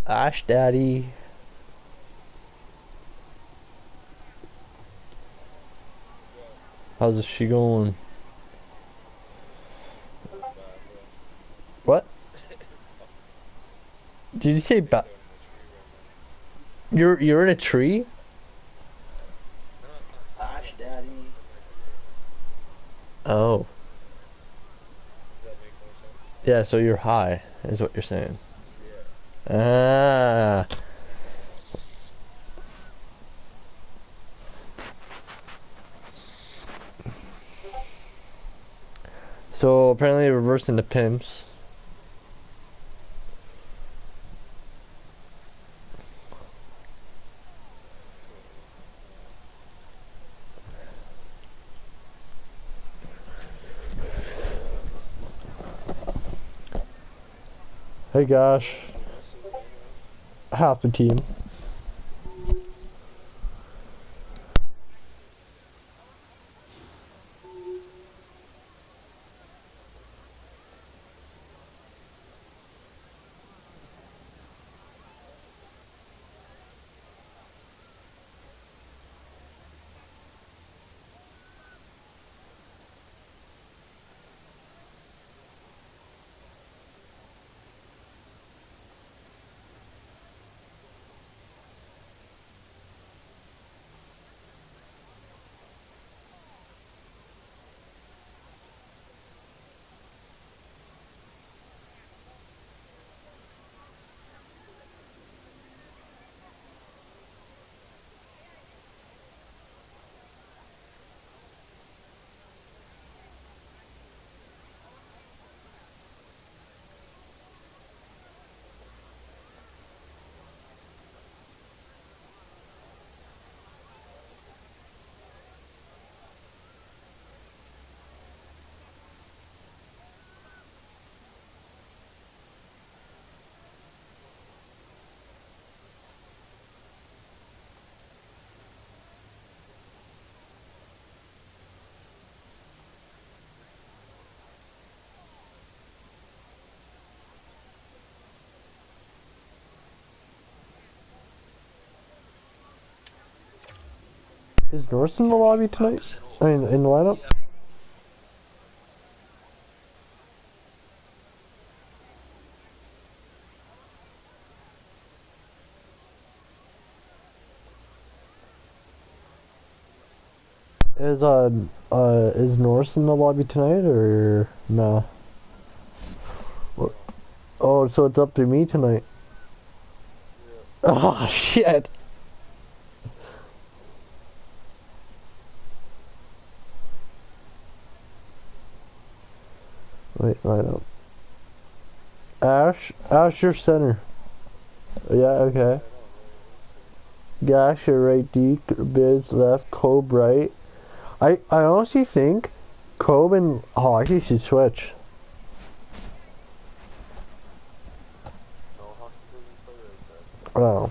Ash Daddy. How's she going? What? Did you say you're in a tree? Ash Daddy. Oh. Yeah, so you're high, is what you're saying. Ah. So apparently reversing the pimps. Hey gosh. Half the team. Is Norse in the lobby tonight? I mean, in the lineup? Is Norse in the lobby tonight or no? Oh, so it's up to me tonight. Oh shit! Wait, lineup. Ash, your center. Yeah, okay. Gash, your right, D, Biz, left, Cobe, right. I honestly think Cobe and Hockey should switch. Oh.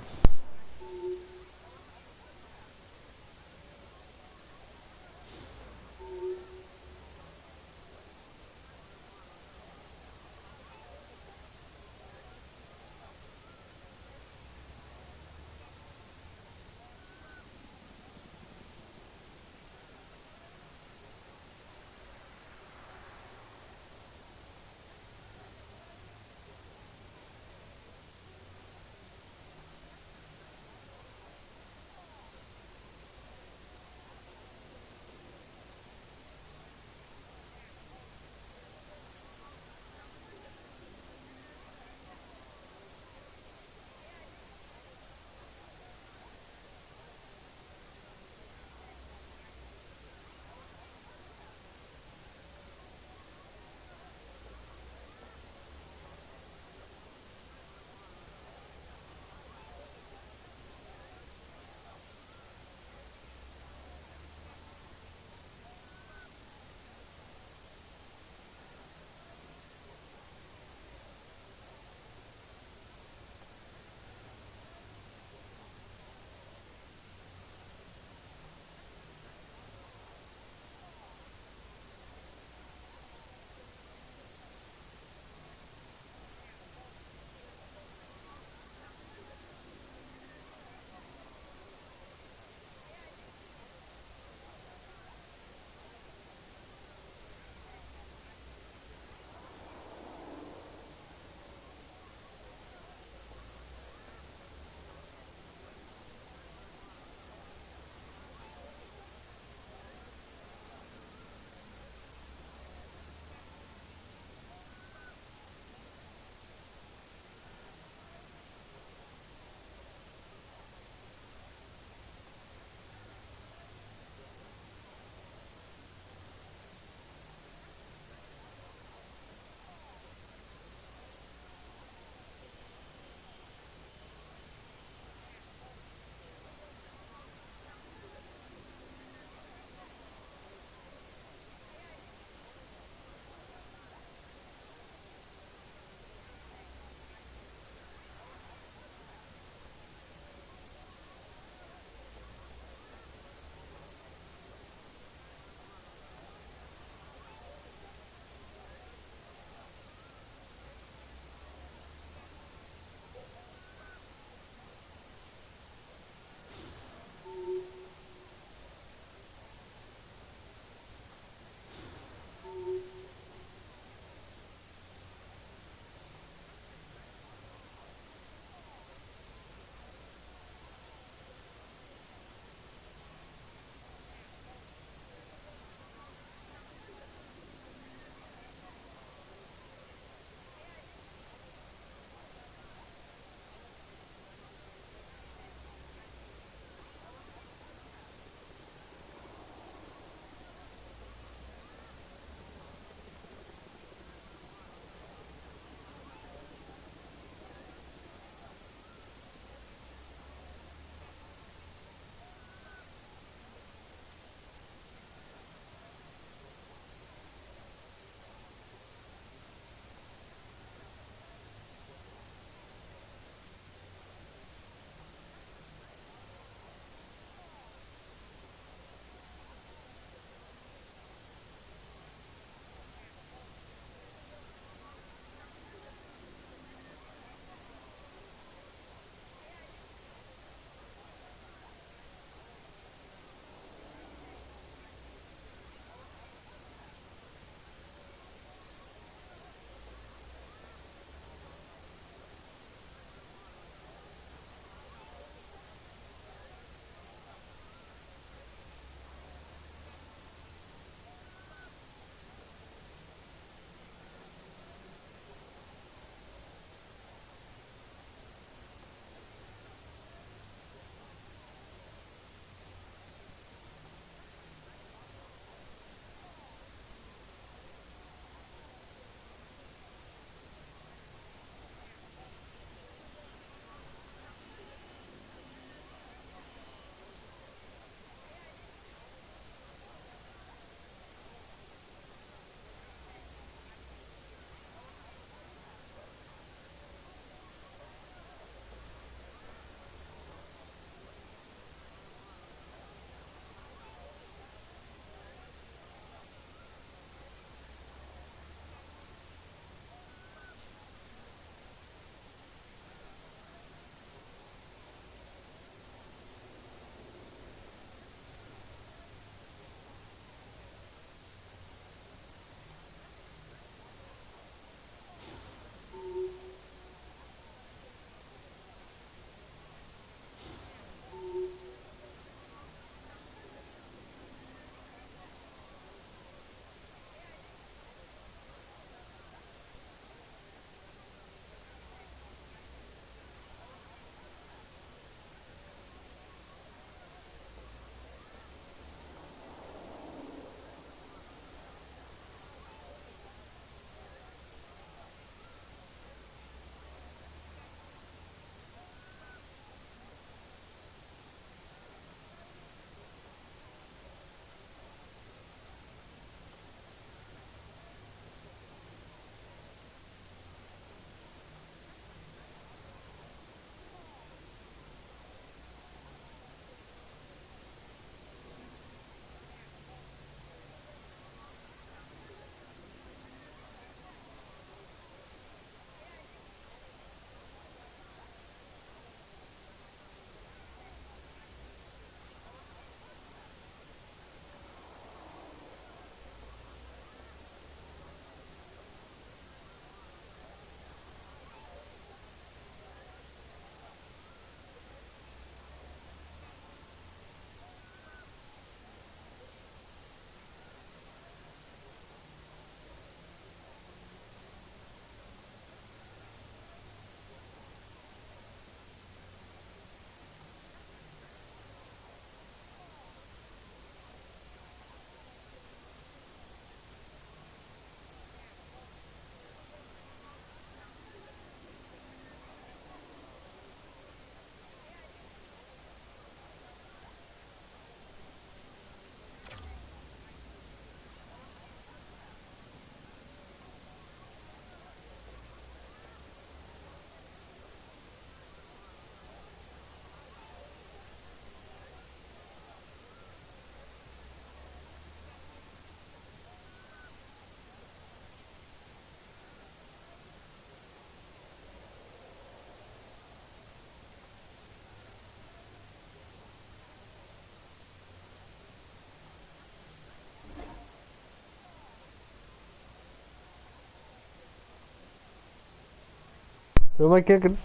Who am I kicking?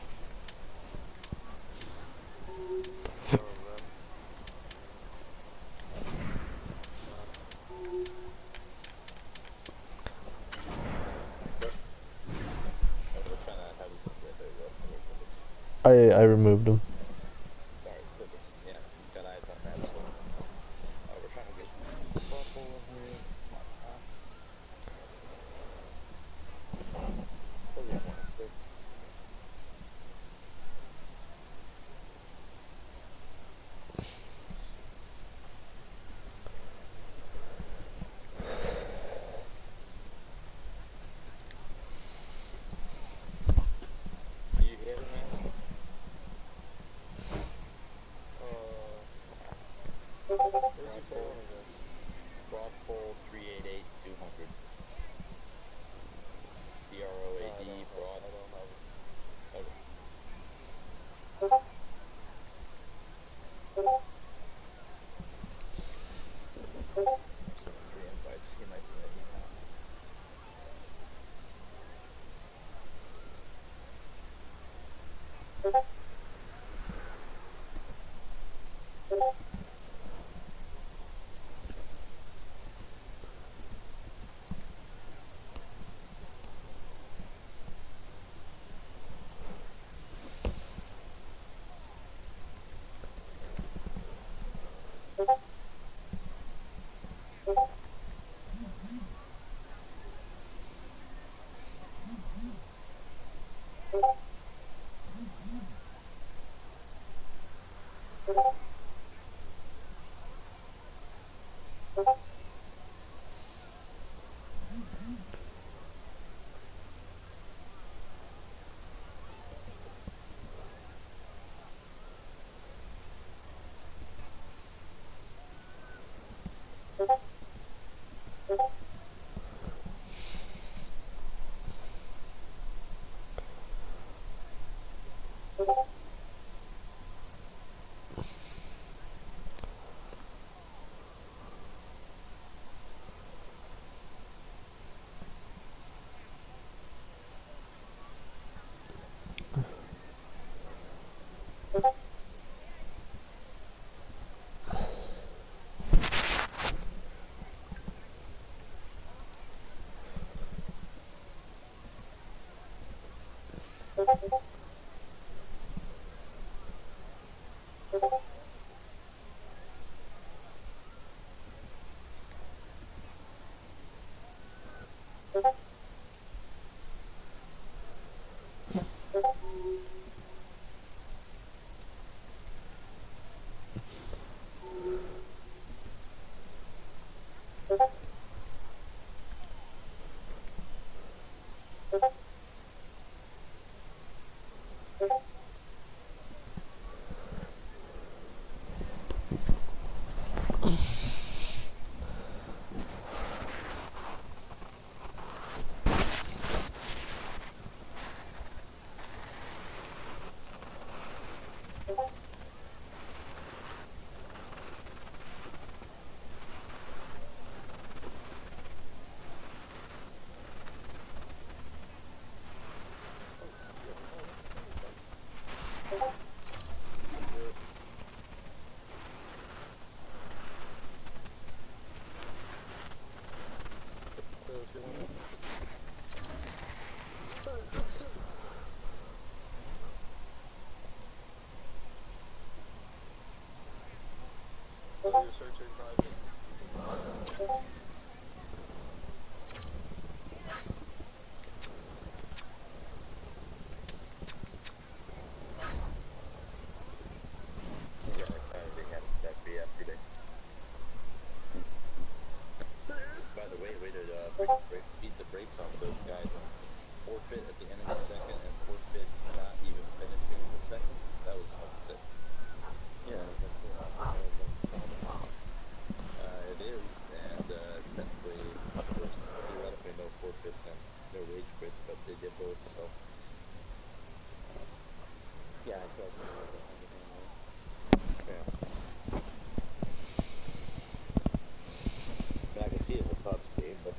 I removed him. Sorry, Clippers. Yeah, got eyes on that. So we're trying to get Buffalo in here. Come on, still got 1 and 6. You hit him, man? Where's he for? Broad pole 388 200. BROAD broad. Okay. Send him 3 invites. He might be ready now. He got excited. They had it set for yesterday. By the way to beat the brakes off those guys and forfeit at the end of the second and forfeit not even finishing the second. That was sick. Yeah, it is, and technically theoretically no forfeits and no rage quits, but they did both, so. Yeah, I felt yeah. I can see it in the Cubs game, but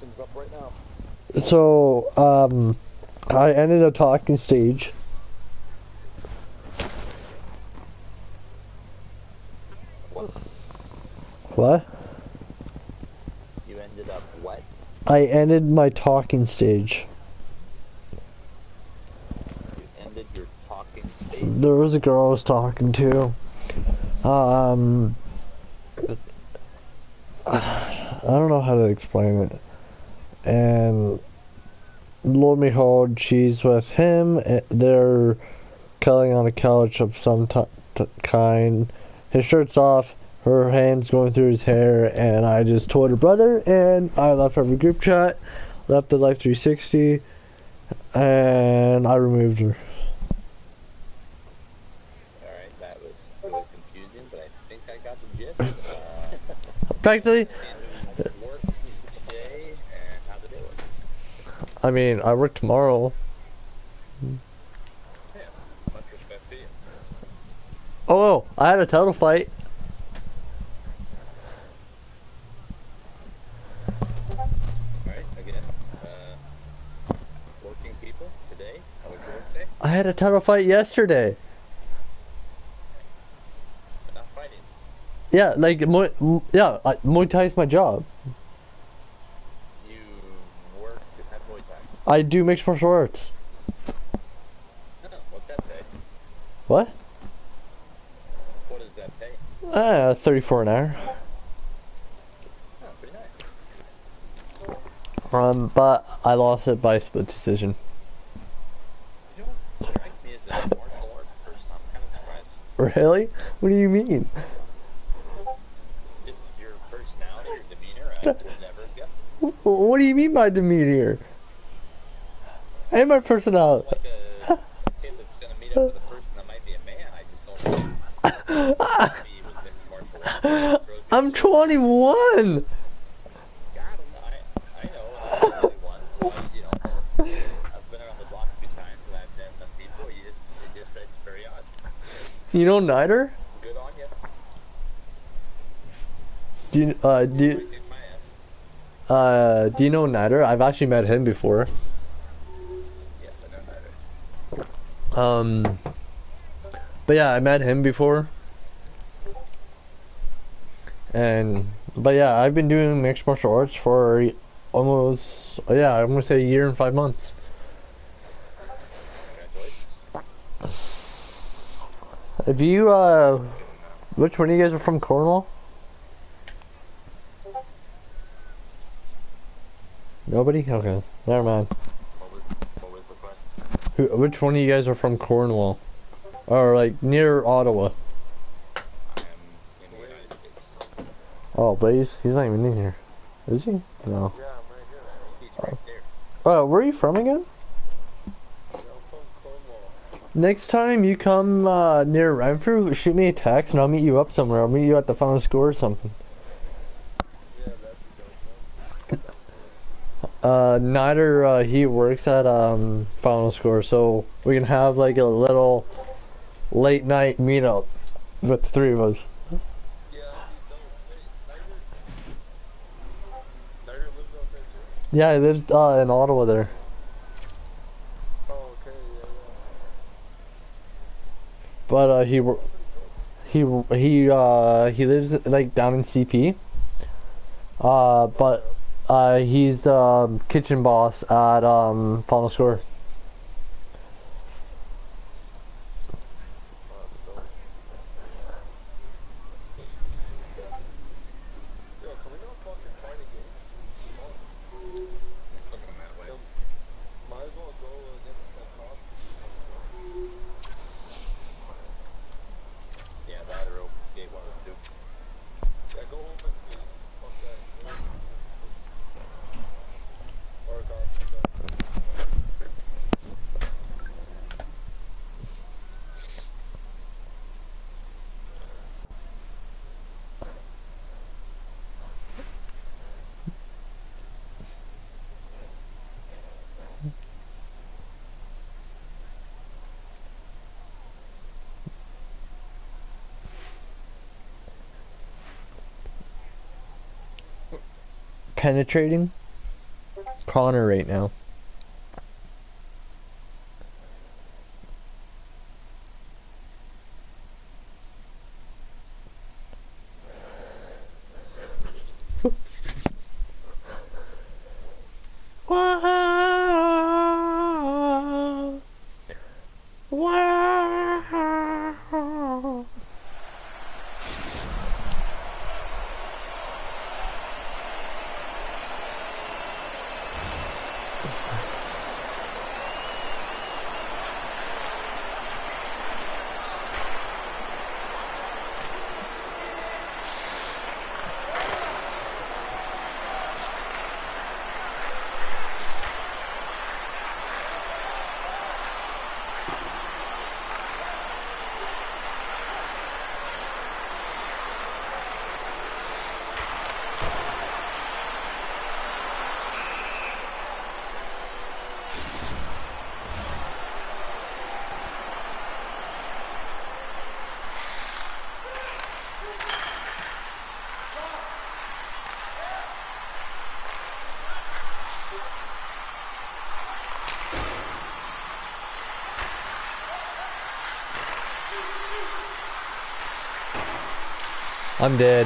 System's up right now. So, I ended a talking stage. What? What? You ended up what? I ended my talking stage. You ended your talking stage? There was a girl I was talking to. I don't know how to explain it. And lo and behold, she's with him. They're cuddling on a couch of some kind. His shirt's off, her hands going through his hair, and I just told her brother, and I left her group chat, left the Life 360, and I removed her. Alright, that was really confusing, but I think I got the gist. Practically, Works today, and how the day was. I mean, I work tomorrow. Yeah, much respect to you. Oh, I had a title fight. Alright, again, working people today. How was your work day? I had a title fight yesterday. But not fighting. Yeah, like, Muay Thai is my job. You work at Muay Thai. I do mixed martial arts. Oh, what's that pay? What? What does that pay? 34 an hour. Oh, pretty nice. But I lost it by split decision. You don't strike me as a martial arts person. I'm kind of surprised. Really? What do you mean? Just your personality, your demeanor, I would never guess. What do you mean by demeanor? And my personality. Like a kid that's going to meet up with a person that might be a man. I just don't know. Maybe with mixed martial arts. I'm 21. God, I know. I'm only one, so I've been around the block a few times and I've met some people. It just it's very odd. You know Nider? Good on you. Do you Kick my ass. do you know Nider? I've actually met him before. Yes, I know that. But yeah, I met him before. But yeah, I've been doing mixed martial arts for almost, yeah, I'm gonna say a year and 5 months. Congratulations. If you, which one of you guys are from Cornwall? Nobody? Okay, never mind. What was the question? Which one of you guys are from Cornwall? Or like near Ottawa? I am in the United States. Oh, but he's not even in here. Is he? No. Yeah, I'm right here. He's right there. Where are you from again? I'm from Cornwall. Next time you come near Renfrew, shoot me a text and I'll meet you up somewhere. I'll meet you at the final score or something. Yeah, that'd be dope, Neither he works at final score, so we can have like a little late night meetup with the three of us. Yeah, that'd be dope. Wait, Niger lives out there too? Yeah, he lives in Ottawa there. Oh, okay, yeah. But he lives like down in CP. But he's the kitchen boss at final score. Oh, that's dope. Yo, can we not fucking fight a game? Come on. It's looking that way. Might as well go against the cop. Yeah, that or open skate, one of the two. Yeah, go open skate. Fuck that. Or cop. Penetrating. Connor right now. Wow. Wow. I'm dead.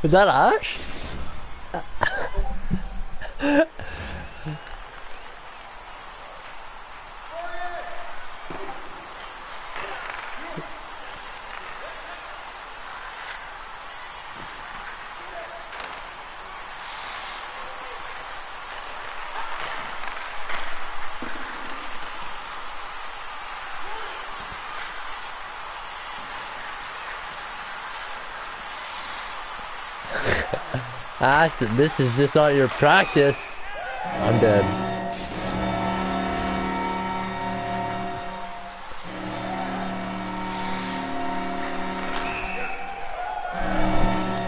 Is that Ash? Ash, this is just not your practice. I'm dead.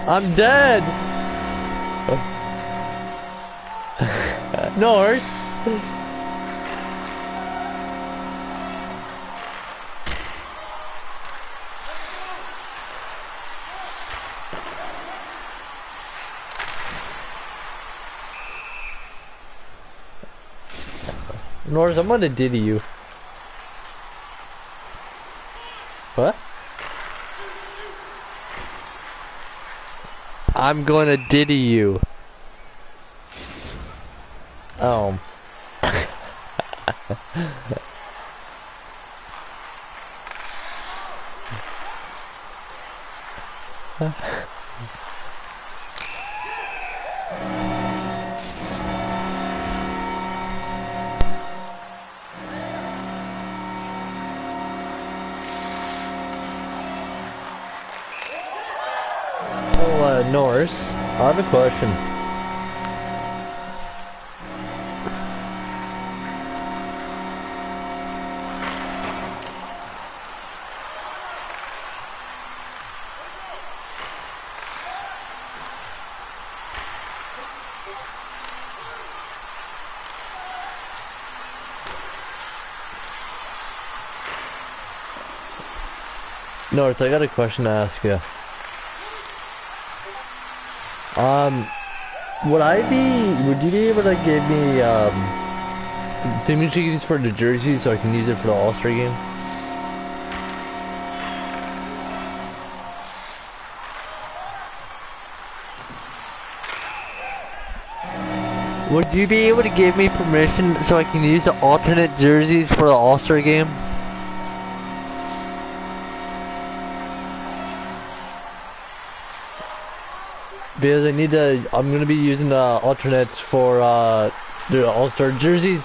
I'm dead! Norse! Norse, I'm gonna diddy you. What? I'm gonna diddy you. Oh. Norse, I have a question. North, I got a question to ask you. Would you be able to give me, thingamajiggies for the jerseys so I can use it for the All-Star game? Would you be able to give me permission so I can use the alternate jerseys for the All-Star game? Because I'm gonna be using the alternates for the All-Star jerseys.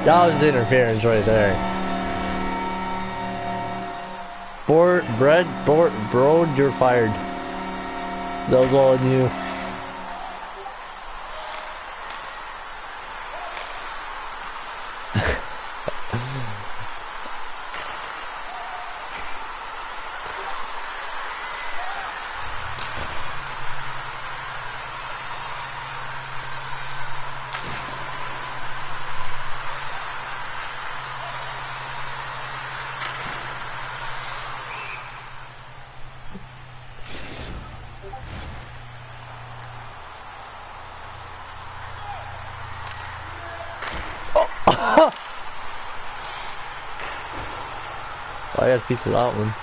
That was interference right there. Bro, you're fired. That was all on you. I got a piece of that one.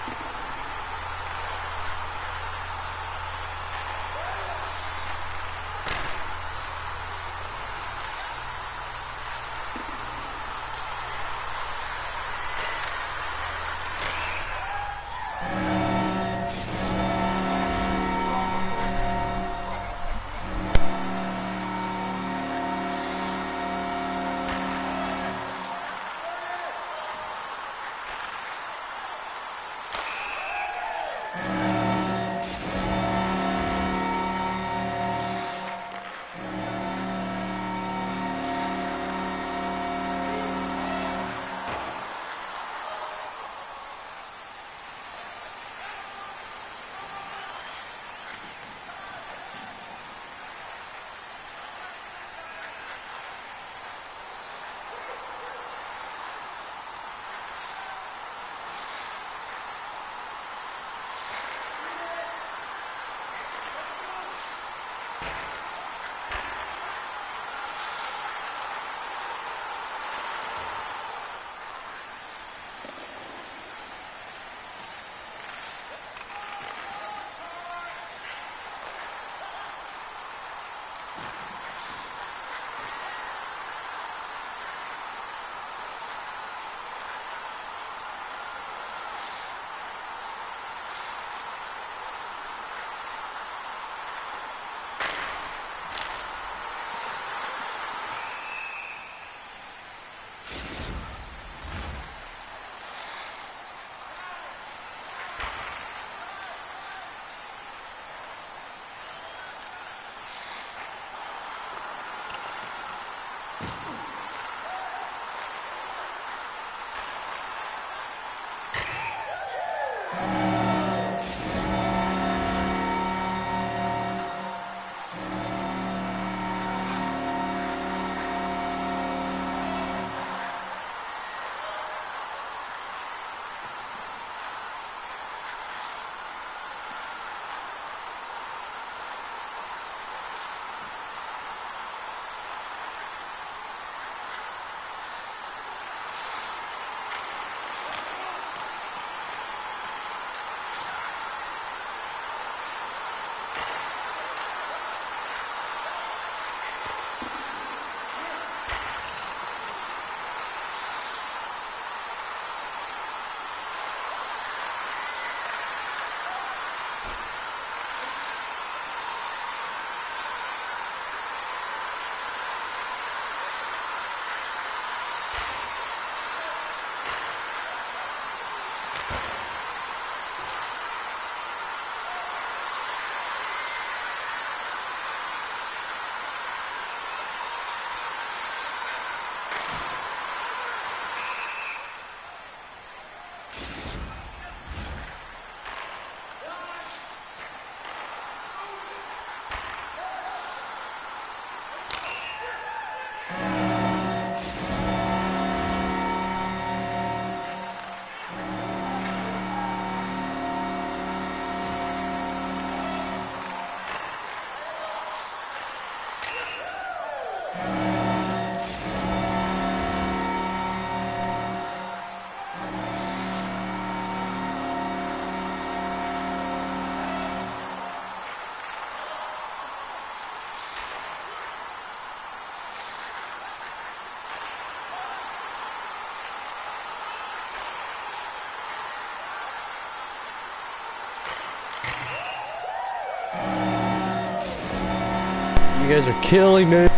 You guys are killing me.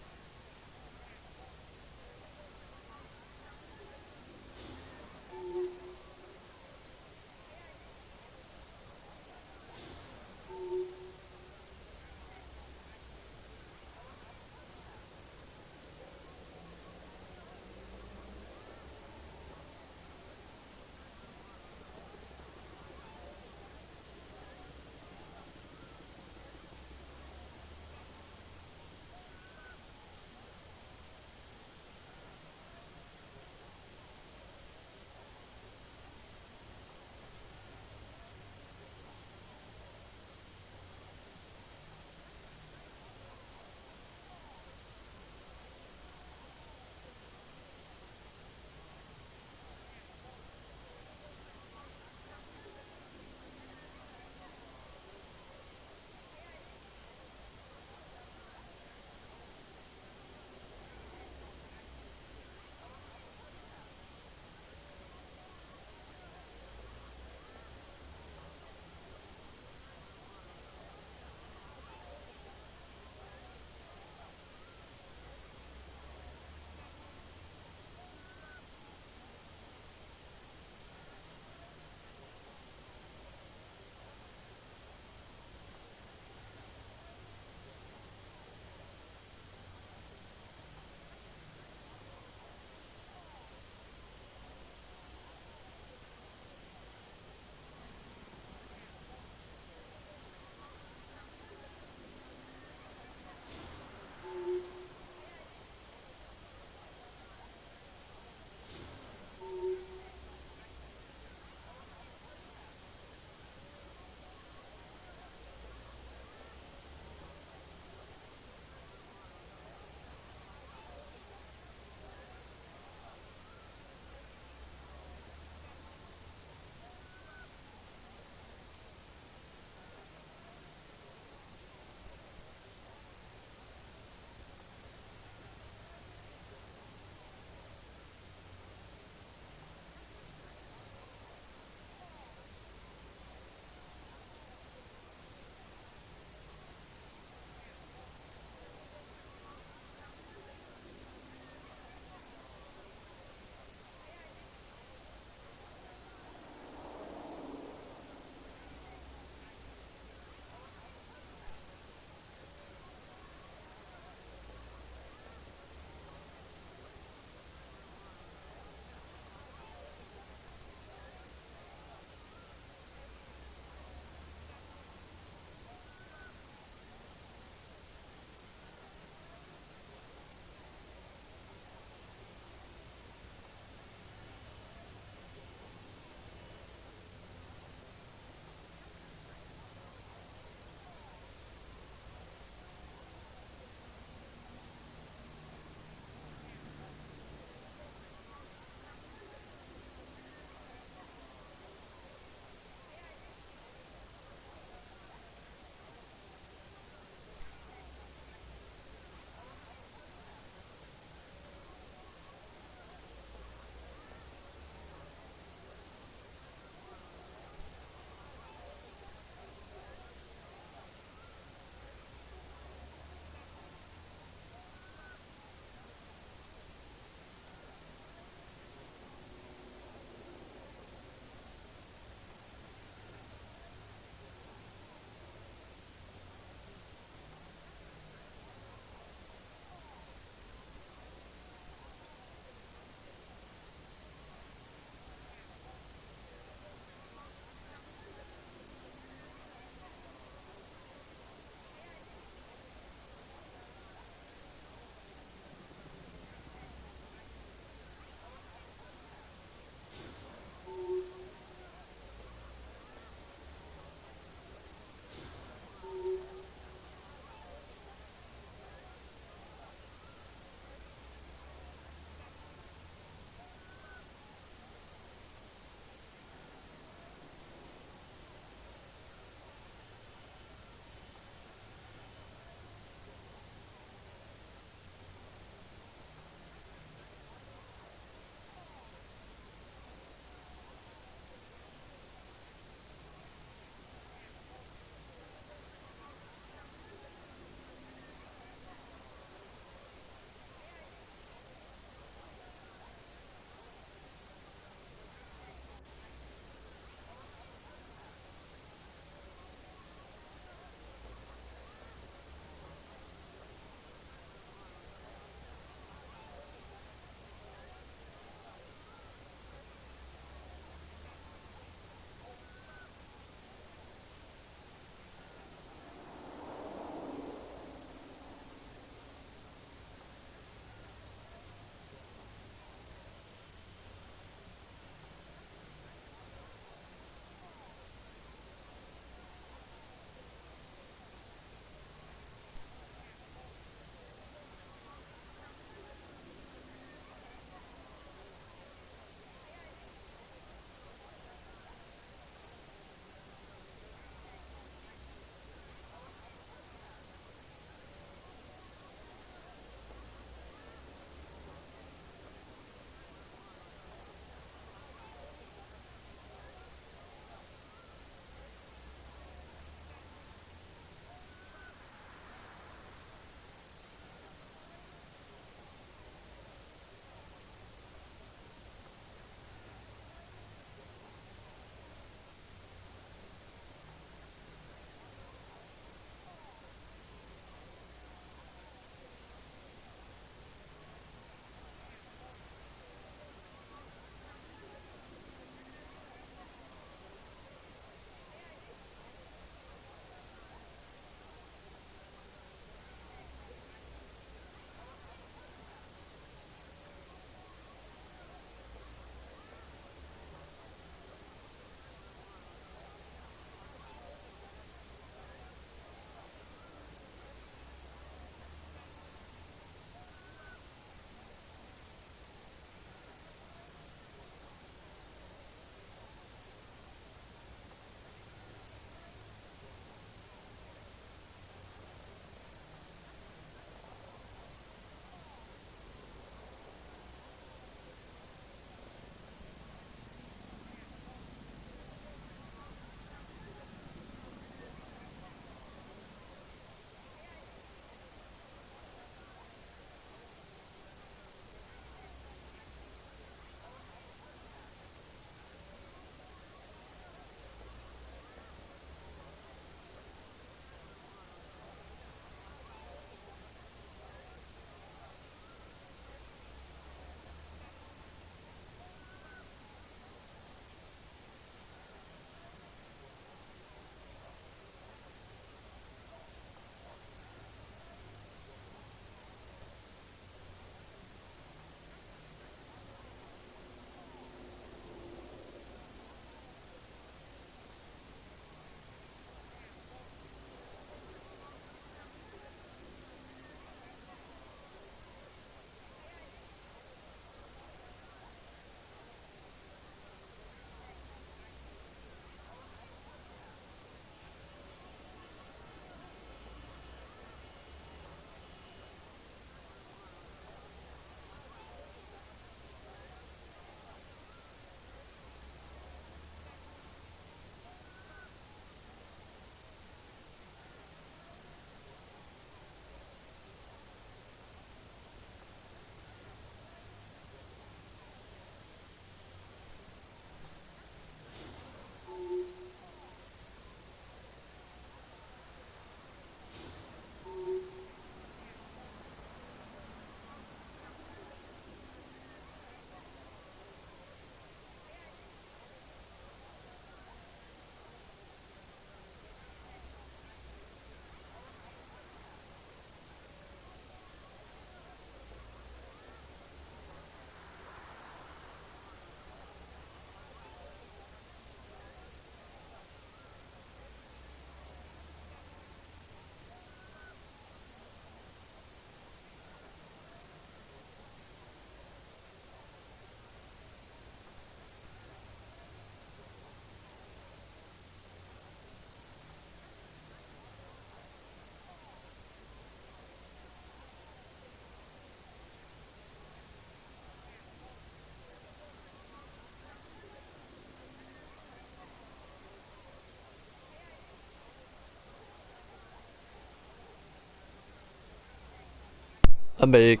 I'm big.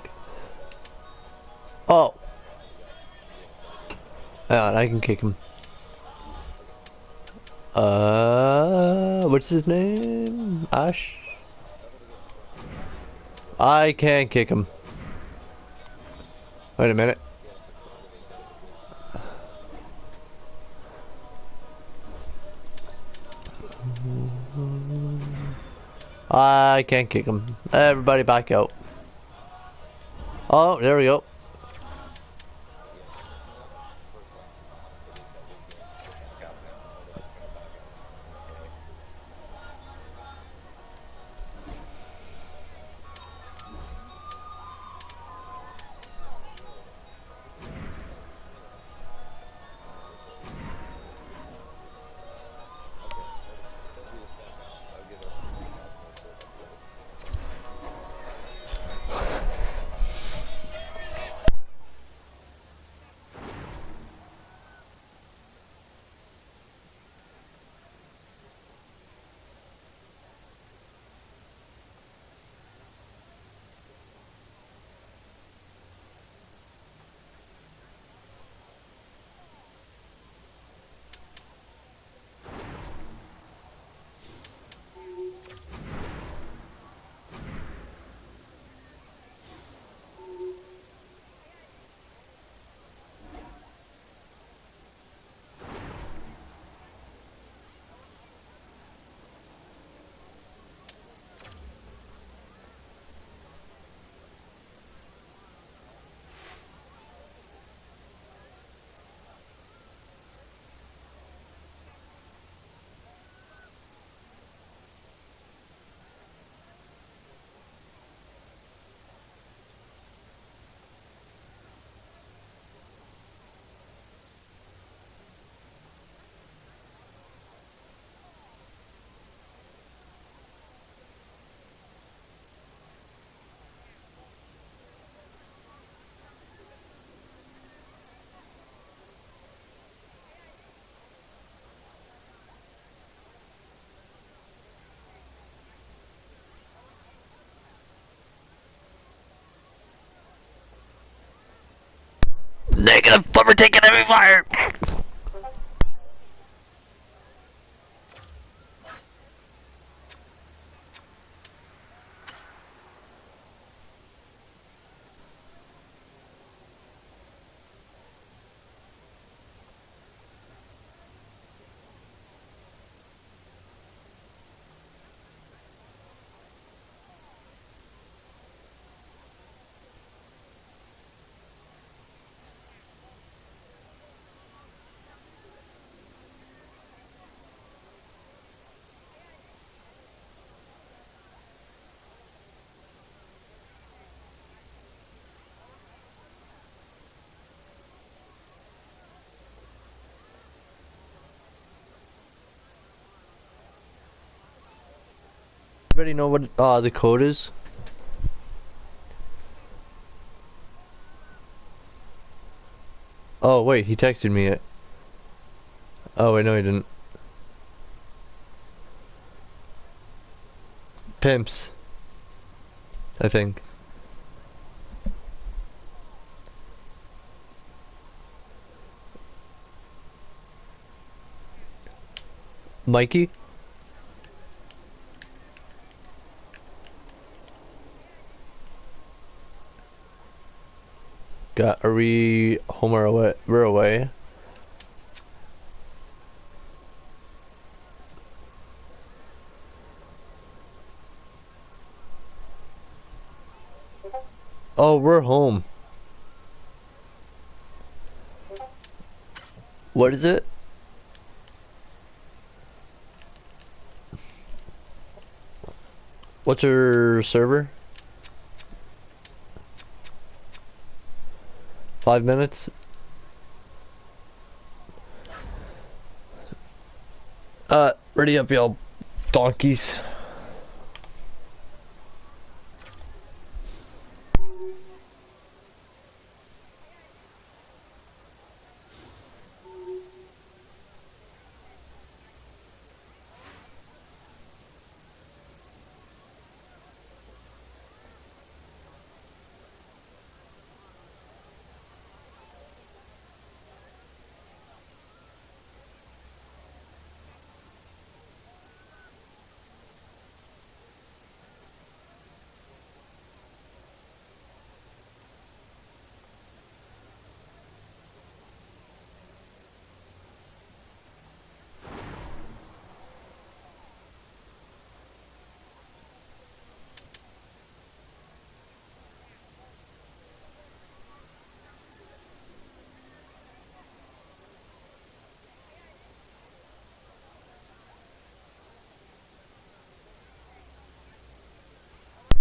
Oh, hang on, I can kick him. What's his name? Ash? I can't kick him. Wait a minute. I can't kick him. Everybody back out. Oh, there we go. Negative, flubber taking heavy fire! Everybody know what the code is? Oh wait, he texted me it. Oh wait, no he didn't. Pimps. I think. Mikey? Are we home or away? We're away. Oh, we're home. What is it? What's your server? 5 minutes? Ready up, y'all donkeys.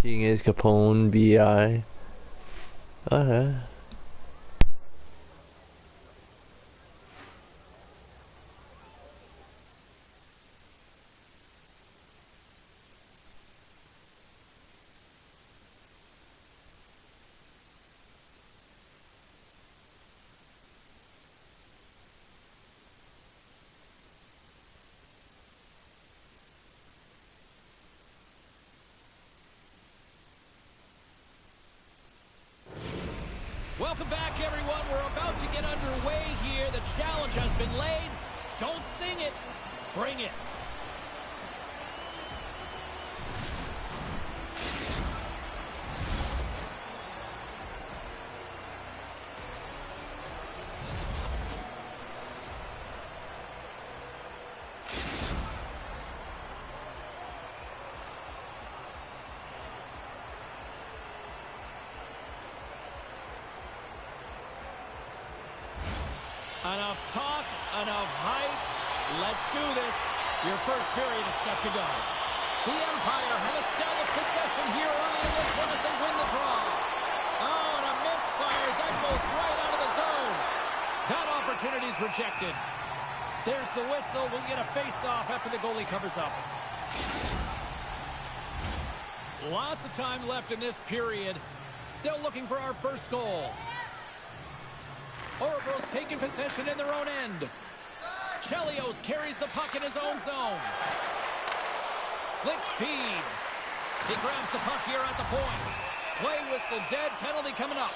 King is Capone, B.I. Okay. Welcome back, everyone. We're about to get underway here. The challenge has been laid. Don't sing it. Bring it. Enough talk, enough hype. Let's do this. Your first period is set to go. The Empire have established possession here early in this one as they win the draw. Oh, and a misfires. That goes right out of the zone. That opportunity's rejected. There's the whistle. We'll get a face-off after the goalie covers up. Lots of time left in this period. Still looking for our first goal. Oroville's taking possession in their own end. Chelios carries the puck in his own zone. Slick feed. He grabs the puck here at the point. Play whistle dead. Penalty coming up.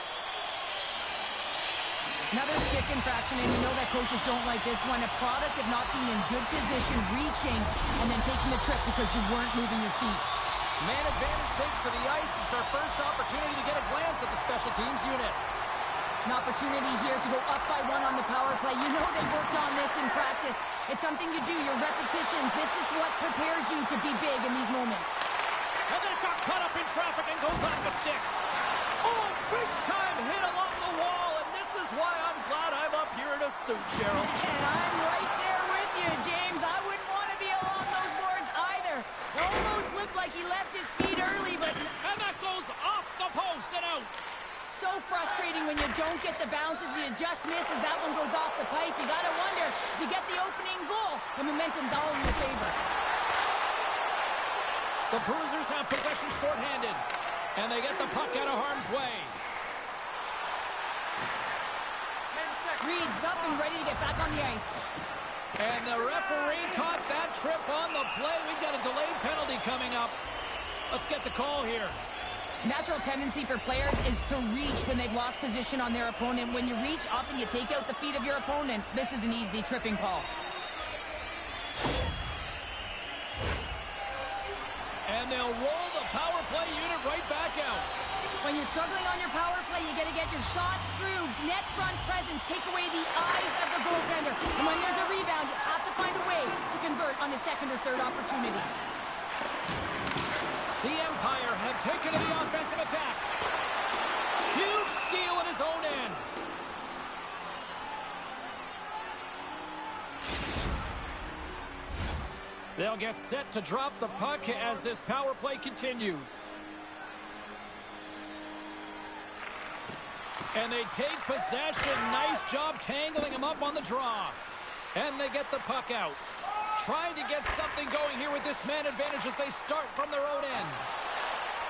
Another stick infraction, and you know that coaches don't like this one. A product of not being in good position, reaching, and then taking the trip because you weren't moving your feet. Man advantage takes to the ice. It's our first opportunity to get a glance at the special teams unit. An opportunity here to go up by one on the power play. You know they worked on this in practice. It's something you do, your repetitions. This is what prepares you to be big in these moments. And then it got caught up in traffic and goes off the stick. Oh, big time hit along the wall, and this is why I'm glad I'm up here in a suit, Cheryl. And I'm right there with you, James. I wouldn't want to be along those boards either. Almost looked like he left his feet early, but... And that goes off the post and out. So frustrating when you don't get the bounces, you just miss as that one goes off the pipe. You gotta wonder, if you get the opening goal, the momentum's all in your favor. The Bruisers have possession shorthanded, and they get the puck out of harm's way. Reed's up and ready to get back on the ice. And the referee caught that trip on the play. We've got a delayed penalty coming up. Let's get the call here. Natural tendency for players is to reach when they've lost position on their opponent. When you reach, often you take out the feet of your opponent. This is an easy tripping call. And they'll roll the power play unit right back out. When you're struggling on your power play, you got to get your shots through. Net front presence, take away the eyes of the goaltender. And when there's a rebound, you have to find a way to convert on the second or third opportunity. The Empire have taken to the offensive attack. Huge steal at his own end. They'll get set to drop the puck as this power play continues. And they take possession. Nice job tangling him up on the draw. And they get the puck out. Trying to get something going here with this man advantage as they start from their own end.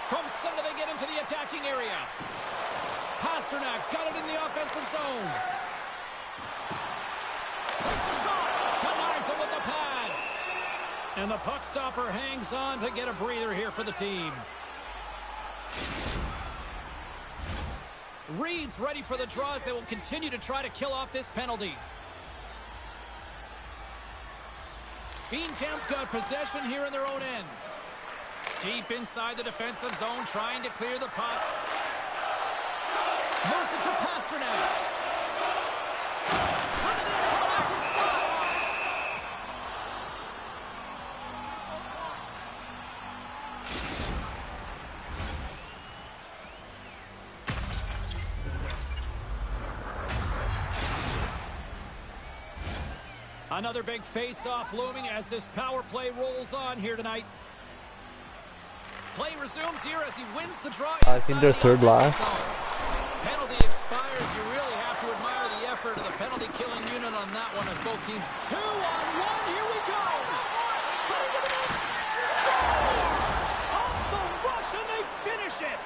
From center, they get into the attacking area. Pasternak's got it in the offensive zone. Takes a shot. Denies it with the pad. And the puck stopper hangs on to get a breather here for the team. Reed's ready for the draws. They will continue to try to kill off this penalty. Beantown's got possession here in their own end. Deep inside the defensive zone, trying to clear the puck. Moves it to Pasternak. Another big face-off looming as this power play rolls on here tonight. Play resumes here as he wins the draw. I think they're third last. Penalty expires. You really have to admire the effort of the penalty killing unit on that one as both teams 2-on-1. Here we go. Scores off the rush and they finish it.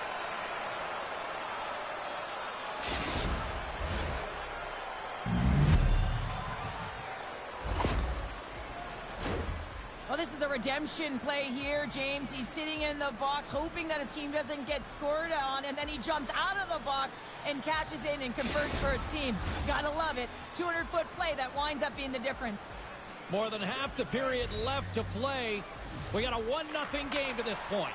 Well, this is a redemption play here, James. He's sitting in the box hoping that his team doesn't get scored on, and then he jumps out of the box and catches in and converts for his team. Gotta love it. 200-foot play that winds up being the difference. More than half the period left to play. We got a 1-0 game to this point.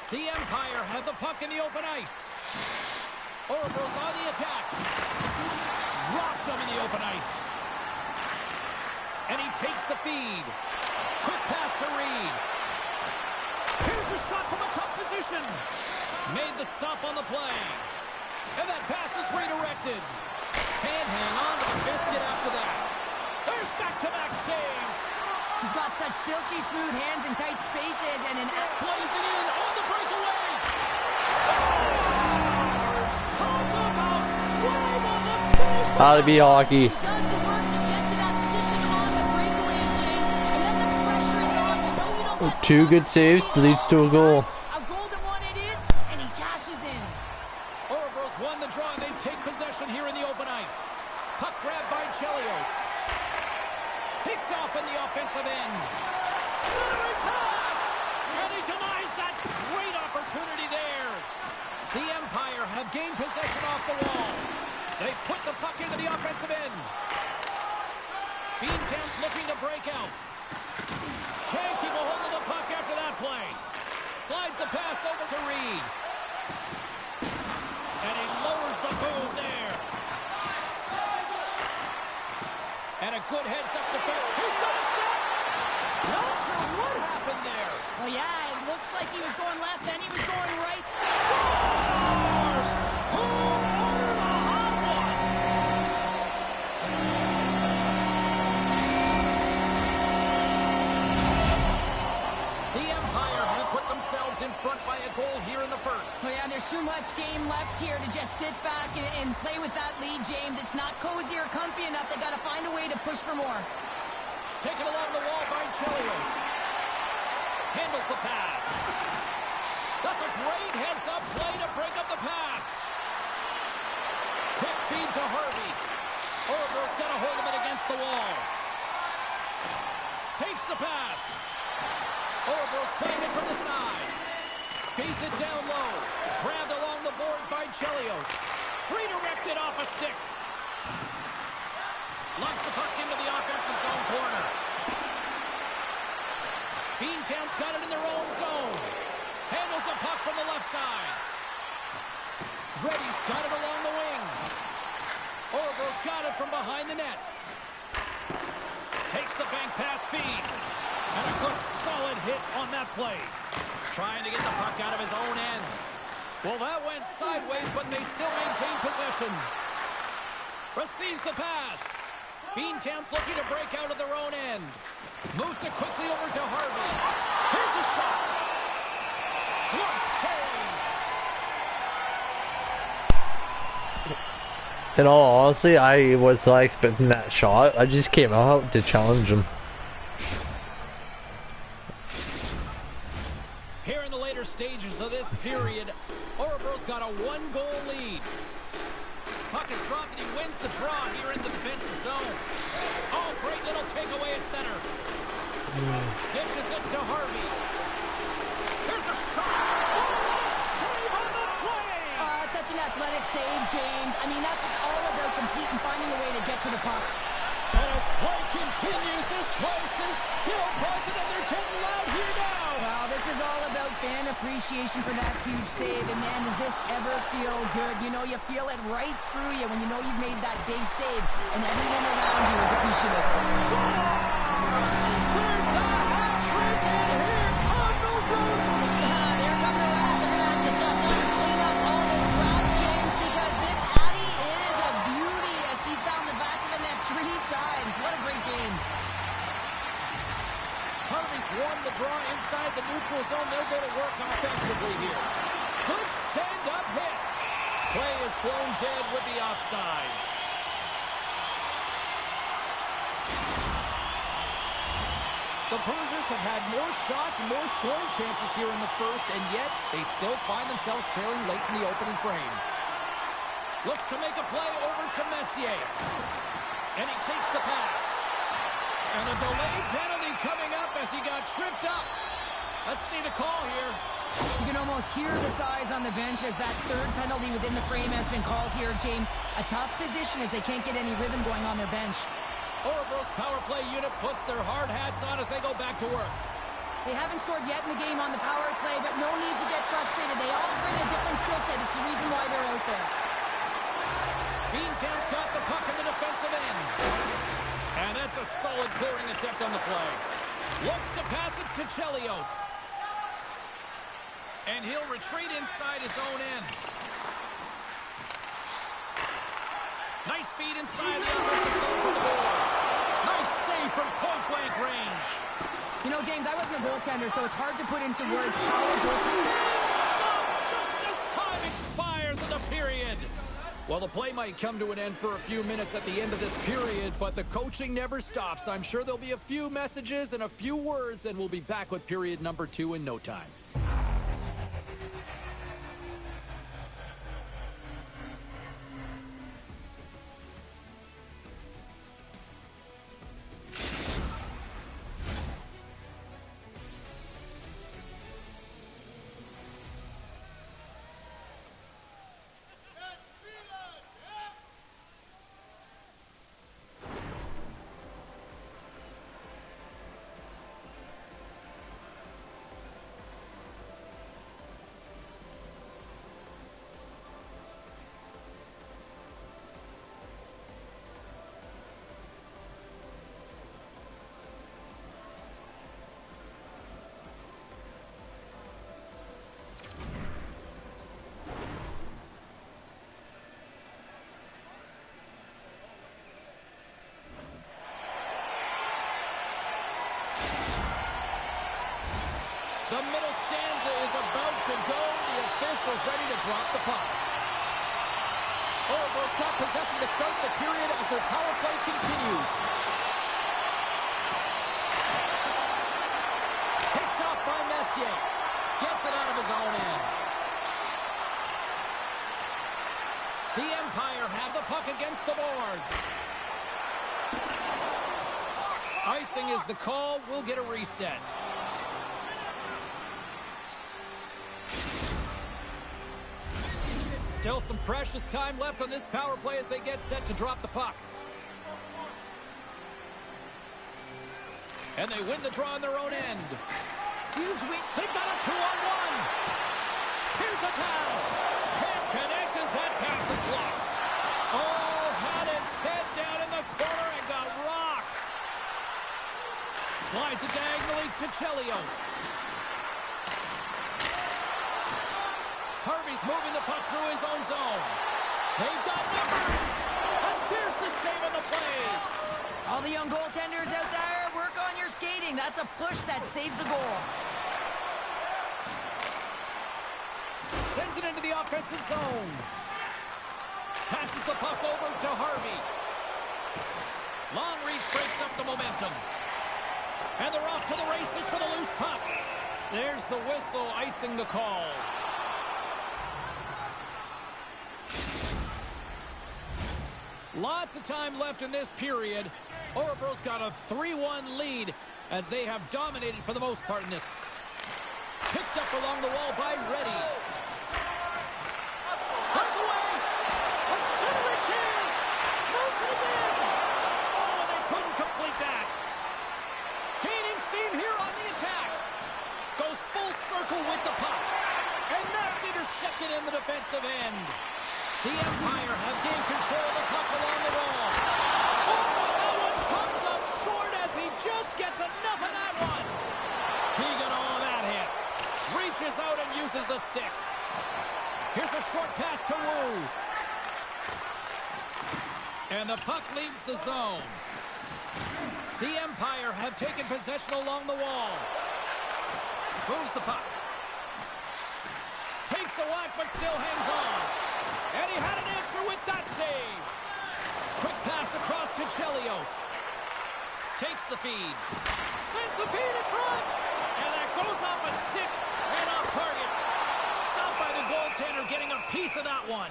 The Empire have the puck in the open ice. Oracle's on the attack. Dropped him in the open ice. And he takes the feed. Quick pass to Reed. Here's a shot from a tough position. Made the stop on the play. And that pass is redirected. Can't hang on to the biscuit after that. There's back-to-back saves. He's got such silky smooth hands in tight spaces and an... Plays it in on the breakaway. Scores! Talk about swag on the finish line. How to be hockey. He does the work to get to that position on the breakaway, James, and then the pressure is on. You know you don't get... Two good saves leads to a goal. A golden one it is, and he cashes in. Oracle's won the draw, and they take possession here in the open ice. Puck grabbed by Chelios. Picked off in the offensive end. Centering pass! And he denies that great opportunity there. The Empire have gained possession off the wall. They put the puck into the offensive end. Beantown's looking to break out. Can't keep a hold of the puck after that play. Slides the pass over to Reed. And he lowers the boom there. And a good heads-up defense. He's got a step. Not sure what happened there. Well, yeah, it looks like he was going left, then he was going right. Scores! Who ordered a hot one? The Empire have put themselves in front by a goal here in the first. Well, yeah, there's too much game left here to just sit back and play with that lead, James. It's not cozy or comfy enough. They got to find a way to push for more. Taken along the wall by Chelios. Handles the pass. That's a great heads-up play to break up the pass. Quick feed to Harvey. Oracle's got a hold of it against the wall. Takes the pass. Oracle's playing it from the side. Feeds it down low. Grabbed along the boards by Chelios. Redirected off a stick. Lumps the puck into the offensive zone corner. Beantown's got it in their own zone. Handles the puck from the left side. Reddy's got it along the wing. Oracle's got it from behind the net. Takes the bank pass feed. And a good solid hit on that play. Trying to get the puck out of his own end. Well, that went sideways, but they still maintain possession. Receives the pass. Beantown's looking to break out of their own end. Moves it quickly over to Harvey. Here's a shot. What save! In all honesty, I was not expecting that shot. I just came out to challenge him. Here in the later stages of this period, Oracle's got a 1-goal lead. Puck is dropped and he wins the draw here in the defensive zone. Oh, great little takeaway at center. Dishes it to Harvey. Here's a shot. Oh, save on the play. Such an athletic save, James. I mean, that's just all about competing, finding a way to get to the puck. And as play continues, this place is still buzzing and they're getting loud here now. Well, this is all about fan appreciation for that huge save. And man, does this ever feel good? You know, you feel it right through you when you know you've made that big save and everyone around you is appreciative. There's the hat trick and here come the Rodents. Here come the Rats. They're going to have to stop trying to clean up all those Rats, James, because this Hattie is a beauty as he's found the back of the net 3 times. What a great game. Harvey's won the draw inside the neutral work offensively here. Good stand-up hit. Play is blown dead with the offside. The Bruisers have had more shots and more scoring chances here in the first, and yet they still find themselves trailing late in the opening frame. Looks to make a play over to Messier. And he takes the pass. And a delayed penalty coming up as he got tripped up. Let's see the call here. You can almost hear the size on the bench as that third penalty within the frame has been called here, James. A tough position as they can't get any rhythm going on their bench. Orebro's power play unit puts their hard hats on as they go back to work. They haven't scored yet in the game on the power play, but no need to get frustrated. They all bring a different skill set. It's the reason why they're out there. Beantown's got the puck in the defensive end. And that's a solid clearing attempt on the play. Looks to pass it to Chelios. And he'll retreat inside his own end. Nice feed inside the offensive zone for the boards. Nice save from point-blank range. You know, James, I wasn't a goaltender, so it's hard to put into words how a goaltender... Stop just as time expires in the period. Well, the play might come to an end for a few minutes at the end of this period, but the coaching never stops. I'm sure there'll be a few messages and a few words, and we'll be back with period number 2 in no time. The middle stanza is about to go. The official's ready to drop the puck. Orebro's got possession to start the period as their power play continues. Picked up by Messier. Gets it out of his own end. The Empire have the puck against the boards. Icing is the call. We'll get a reset. Still some precious time left on this power play as they get set to drop the puck. And they win the draw on their own end. Huge win. They've got a 2-on-1. Here's a pass. Can't connect as that pass is blocked. Oh, had his head down in the corner and got rocked. Slides it diagonally to Chelios. Harvey's moving the puck through his own zone. They've got numbers. And there's the save on the play. All the young goaltenders out there, work on your skating. That's a push that saves a goal. Sends it into the offensive zone. Passes the puck over to Harvey. Long reach breaks up the momentum. And they're off to the races for the loose puck. There's the whistle icing the call. Lots of time left in this period. Orebro's got a 3-1 lead as they have dominated for the most part in this. Picked up along the wall by Reddy. Comes away. A centering chance. Moves it in. Oh, and they couldn't complete that. Gaining steam here on the attack. Goes full circle with the puck. And that's intercepted in the defensive end. The Empire have gained control of the puck along the wall. Oh, that one comes up short as he just gets enough of that one. He got all of that hit. Reaches out and uses the stick. Here's a short pass to Wu. And the puck leaves the zone. The Empire have taken possession along the wall. Moves the puck. a whack, but still hangs on. And he had an answer with that save. Quick pass across to Chelios. Takes the feed. Sends the feed in front. And that goes off a stick and off target. Stopped by the goaltender, getting a piece of that one.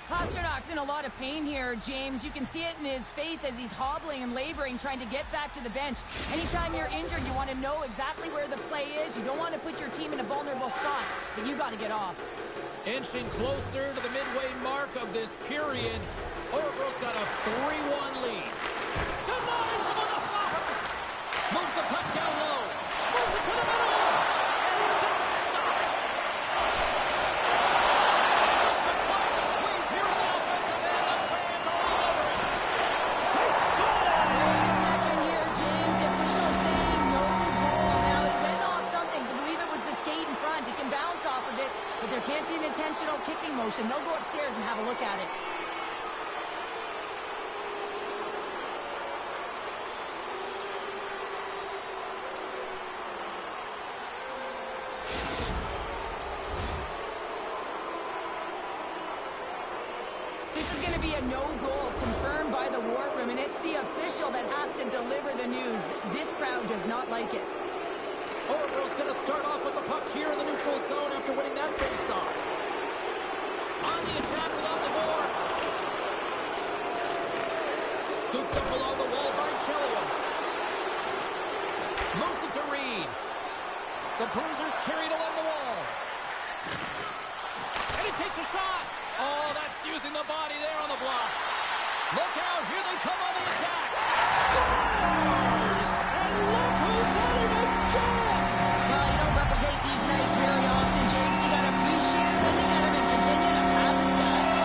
Pasternak's in a lot of pain here, James. You can see it in his face as he's hobbling and laboring, trying to get back to the bench. Anytime you're injured, you want to know exactly where the play is. You don't want to put your team in a vulnerable spot, but you got to get off. Inching closer to the midway mark of this period. Orebro's got a 3-1 lead. Denies him on the slapper. Moves the puck down low. Moves it to the middle. And that's stopped. Just applying the squeeze here on the offensive end. The fans are all over it. They score! Wait a second here, James. The official saying no goal. Now, it went off something. I believe it was the skate in front. It can bounce off of it, but there can't be an intentional kicking motion. They'll go upstairs and have a look at it. This is going to be a no goal confirmed by the War Room, and it's the official that has to deliver the news. This crowd does not like it. Orebro's going to start off with the puck here in the neutral zone after winning that face-off. On the attack along the boards. Scooped up along the wall by Chelios. Moves it to Reed. The Bruisers carried along the wall. And he takes a shot. Oh, that's using the body there on the block. Look out, here they come on the attack. Scores! And look who's at it again! Well, you don't replicate these nights very often, James. You got to appreciate looking at them and continue to pad the stats.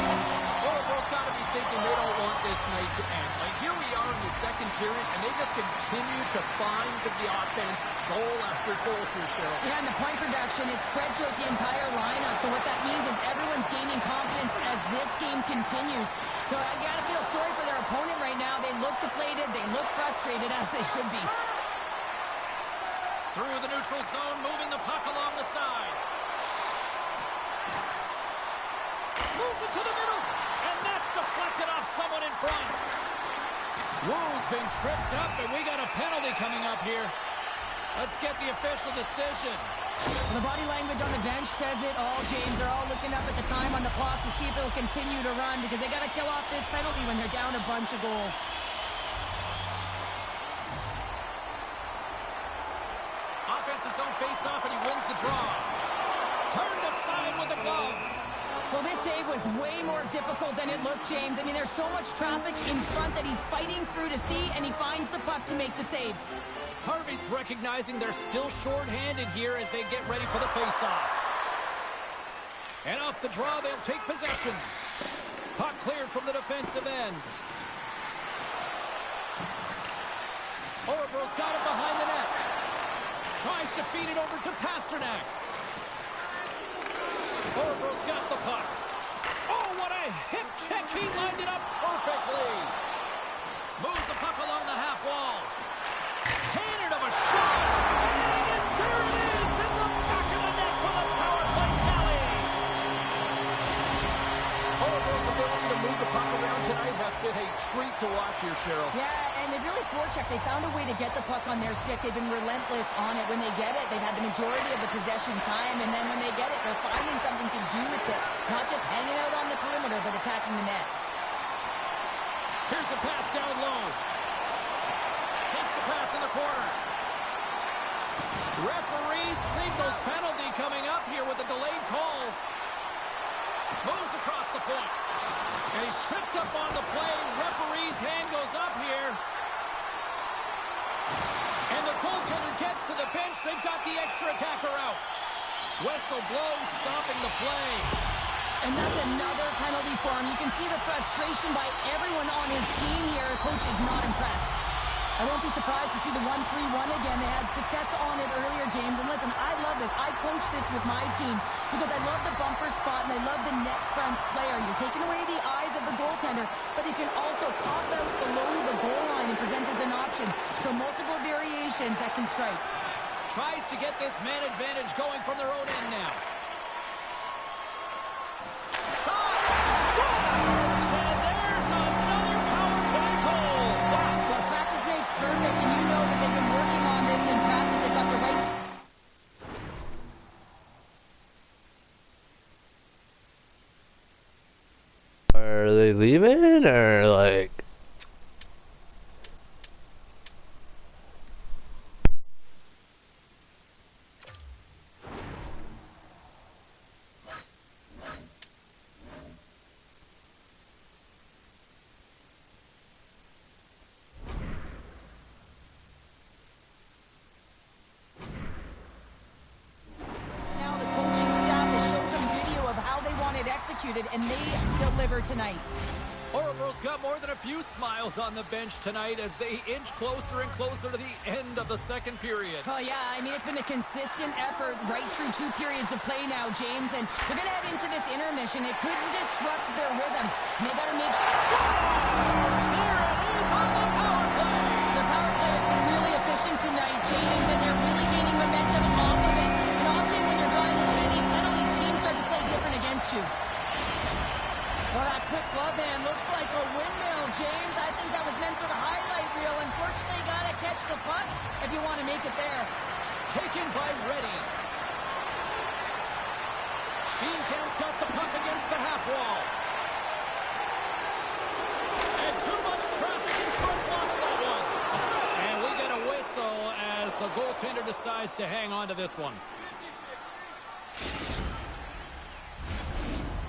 Orebro's got to be thinking they don't want this night to end. Like, here we are in the second period, and they just continue to find the offense goal after goal here, Cheryl. Yeah, and the point production is spread throughout the entire lineup. So what that means is everyone's gaining confidence as this game continues. So I got to feel sorry for their opponent right now. They look deflated. They look frustrated, as they should be. Through the neutral zone, moving the puck along the side. Moves it to the middle, and that's deflected off someone in front. Wu's been tripped up, and we got a penalty coming up here. Let's get the official decision. Well, the body language on the bench says it all, James. They're all looking up at the time on the clock to see if it'll continue to run because they got to kill off this penalty when they're down a bunch of goals. Offensive zone face-off, and he wins the draw. Turned aside with a glove. Well, this save was way more difficult than it looked, James. I mean, there's so much traffic in front that he's fighting through to see, and he finds the puck to make the save. Harvey's recognizing they're still short-handed here as they get ready for the face-off. And off the draw, they'll take possession. Puck cleared from the defensive end. Orebro's got it behind the net. Tries to feed it over to Pasternak. Orebro's got the puck. Oh, what a hip check. He lined it up perfectly. Moves the puck along the half wall. Cannon of a shot. And there it is in the back of the net for the power play tally. Orebro's ability to move the puck around tonight has been a treat to watch here, Cheryl. Yeah, and they really forechecked. They found a way to get the puck on their stick. They've been relentless on it. When they get it, they've had the majority of the possession time, and then when they get it, they're finding something to do with it. Not just hanging out on the perimeter, but attacking the net. Here's a pass down low. Takes the pass in the corner. Referee signals penalty coming up here with a delayed call. Moves across the point. And he's tripped up on the play. Referee's hand goes up here. And the goaltender gets to the bench. They've got the extra attacker out. Whistle blows, stopping the play. And that's another penalty for him. You can see the frustration by everyone on his team here. Coach is not impressed. I won't be surprised to see the 1-3-1 again. They had success on it earlier, James. And listen, I love this. I coach this with my team because I love the bumper spot and I love the net front player. You're taking away the eyes of the goaltender, but they can also pop out below the goal line and present as an option. So multiple variations that can strike. tries to get this man advantage going from their own end now. Shot! Scores! And there's another power play goal! Wow! Well, practice makes perfect, and you know that they've been working on this in practice. They've got the right... Are they leaving or like? Now the coaching staff has showed them video of how they want it executed, and they deliver tonight. Orabro's got more than a few smiles on the bench tonight as they inch closer and closer to the end of the second period. Oh, yeah, I mean, it's been a consistent effort right through 2 periods of play now, James, and they're going to head into this intermission. It could disrupt their rhythm, and they got to make sure... Scores! There it is on the power play! Their power play has been really efficient tonight, James, and they're really gaining momentum off of it. And often when you're drawing this many penalties, teams start to play different against you. Well, that quick glove hand looks like a windmill, James. I think that was meant for the highlight reel. Unfortunately, you gotta catch the puck if you want to make it there. Taken by Reddy. Beantown's got the puck against the half wall. And too much traffic in front blocks that one. And we get a whistle as the goaltender decides to hang on to this one.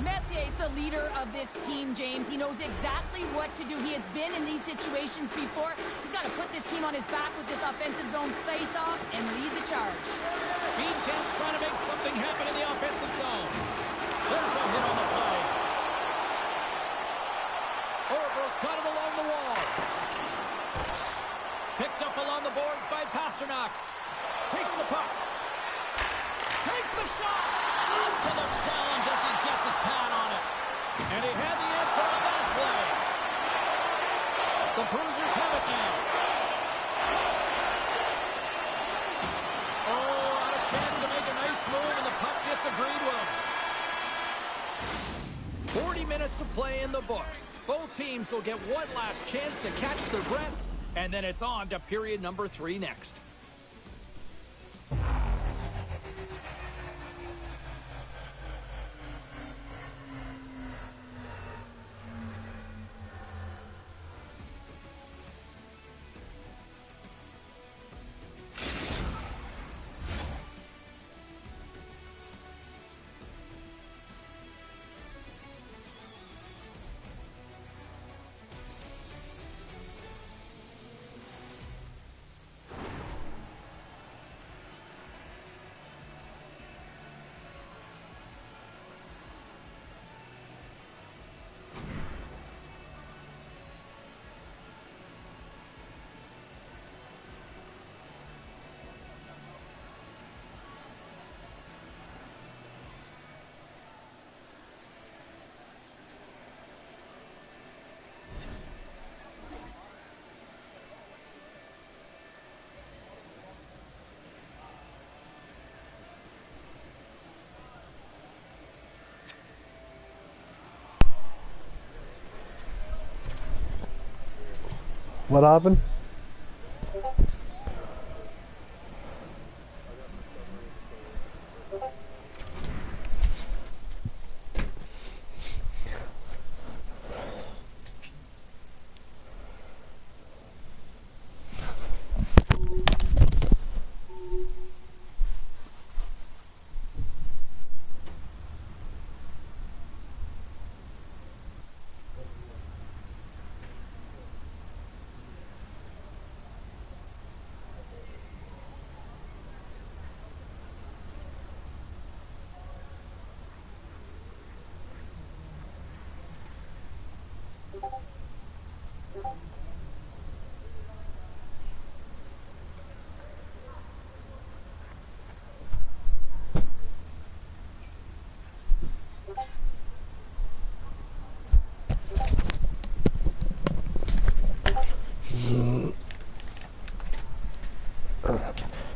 Messier's the leader of this team, James. He knows exactly what to do. He has been in these situations before. He's got to put this team on his back with this offensive zone face-off and lead the charge. Beantown's trying to make something happen in the offensive zone. There's a hit on the play. Orabro's got it along the wall. Picked up along the boards by Pasternak. Takes the puck. Takes the shot. Up to the challenge as he gets his pad on it. And he had the answer on that play. The Bruisers have it now. Oh, had a chance to make a nice move, and the puck disagreed with him. 40 minutes to play in the books. Both teams will get one last chance to catch their breaths, and then it's on to period number 3 next. What happened?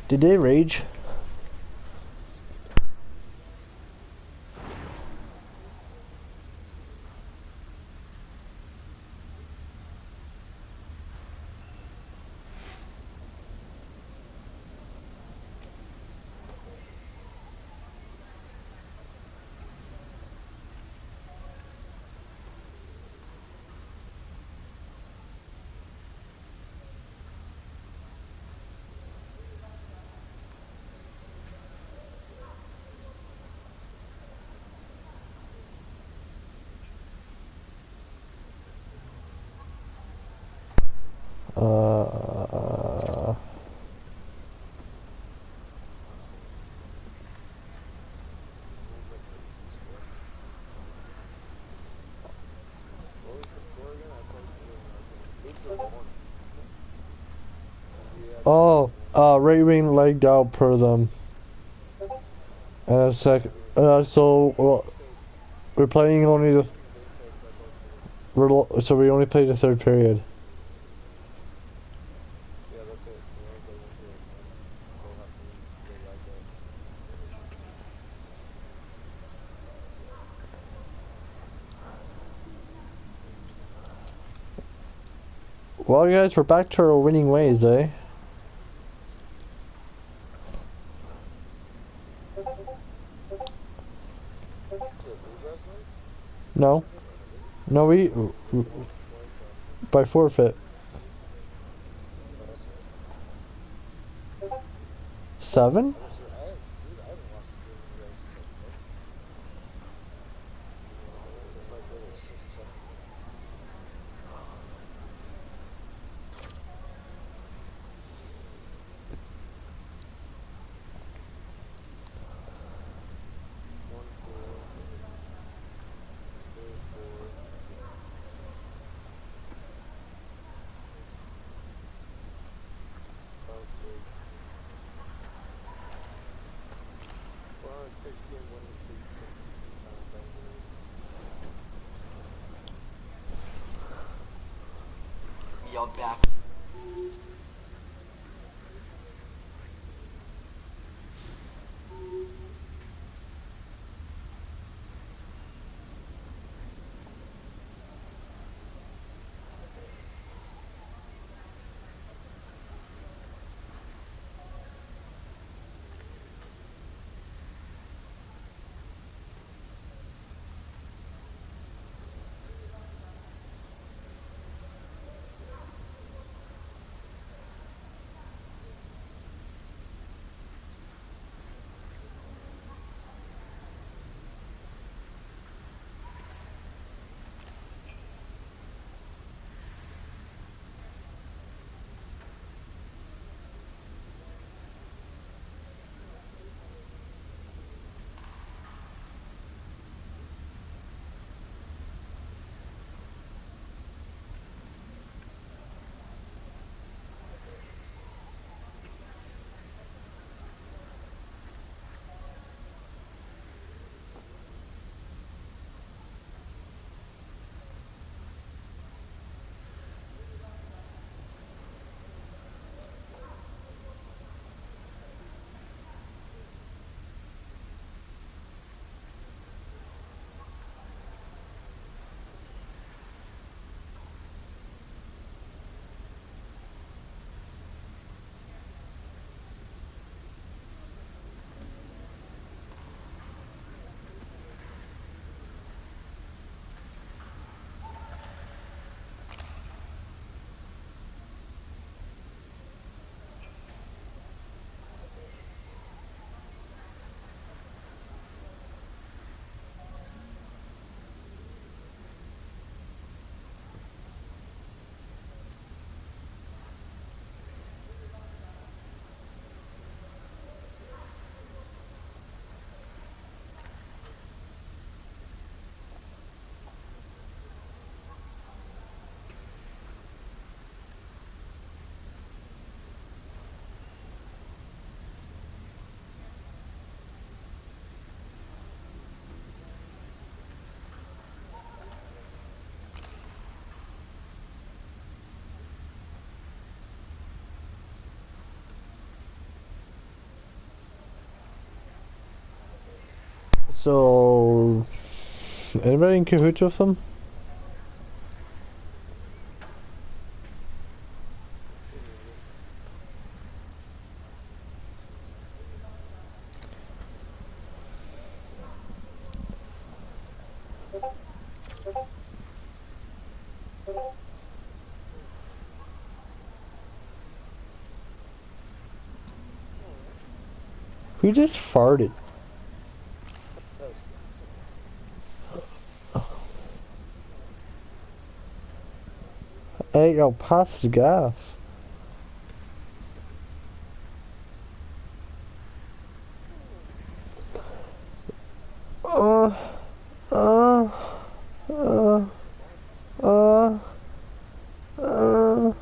Did they rage? Uh, What was the score again? I thought it was 8-1. And we had Raving legged out per them. And a second, so we're playing only the, so we only played the third period. yeah, that's it. We only played one period. And they'll have to they like that. Well, guys, we're back to our winning ways, eh? Did you guys lose last night? No, no, we by forfeit. Last night? 7? Dude, I haven't lost a game with you guys since like May. It might be like 6 or 7 games. One, four, three, four, five, six. We're on a 6-game winning streak since February. Yo, back. So, anybody in cahoots with them? Who just farted? Hey, yo, pass the gas. Uh, uh, uh, uh, uh.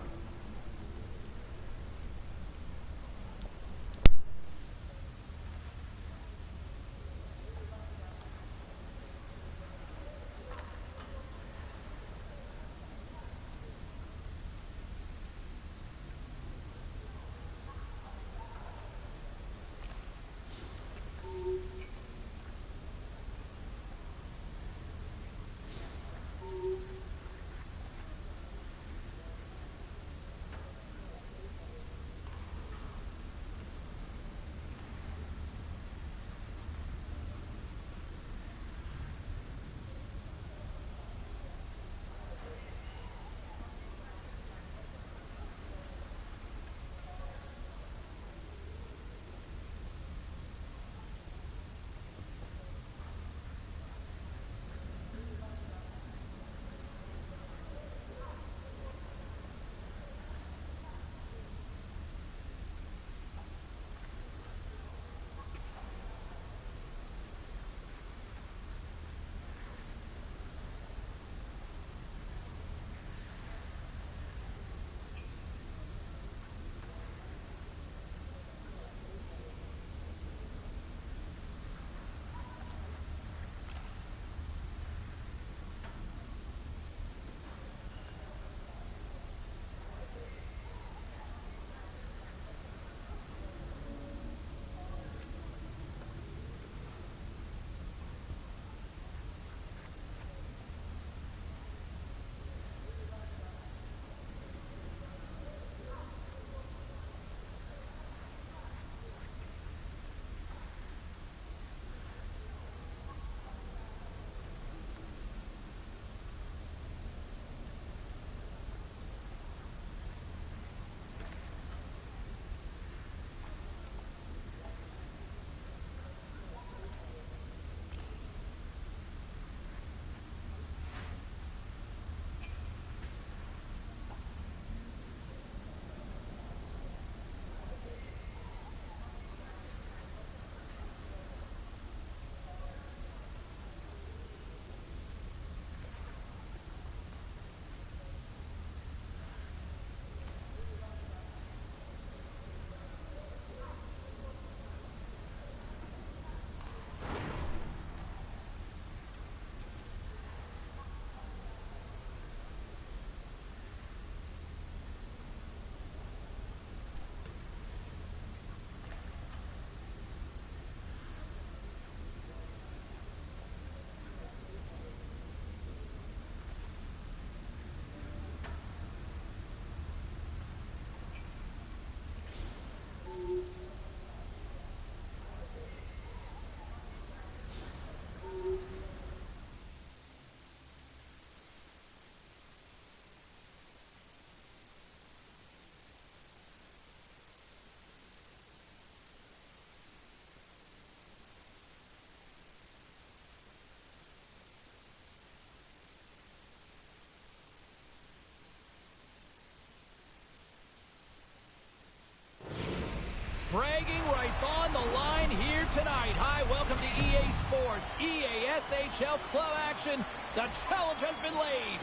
Bragging rights on the line here tonight. Hi, welcome to EA Sports, EA SHL Club action. The challenge has been laid.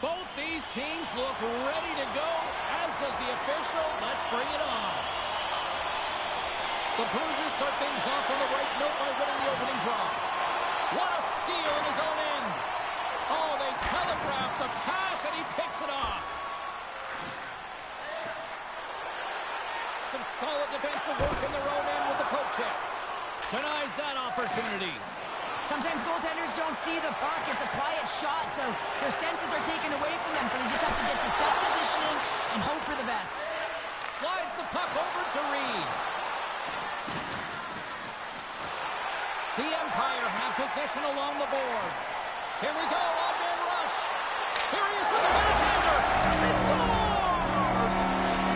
Both these teams look ready to go, as does the official. Let's bring it on. The Bruisers start things off on the right note by winning the opening draw. What a steal in his own end. Oh, they telegraphed the pass, and he picks it off. Some solid defensive work in their own end with the poke check. Denies that opportunity. Sometimes goaltenders don't see the puck. It's a quiet shot, so their senses are taken away from them, so they just have to get to set positioning and hope for the best. Slides the puck over to Reed. The Empire have possession along the boards. Here we go, on-man rush. Here he is with the backhander. She scores!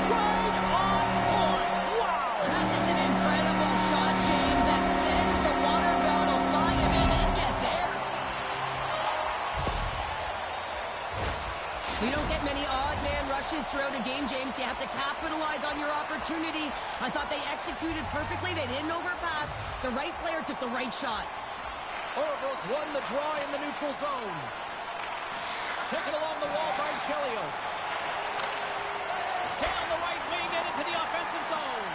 Right on point. Wow! This is an incredible shot, James, that sends the water bottle flying and it gets air. We don't get many odd-man rushes throughout a game, James. You have to capitalize on your opportunity. I thought they executed perfectly. They didn't overpass. The right player took the right shot. Orvos won the draw in the neutral zone. Taken along the wall by Chelios. Down the right wing and into the offensive zone.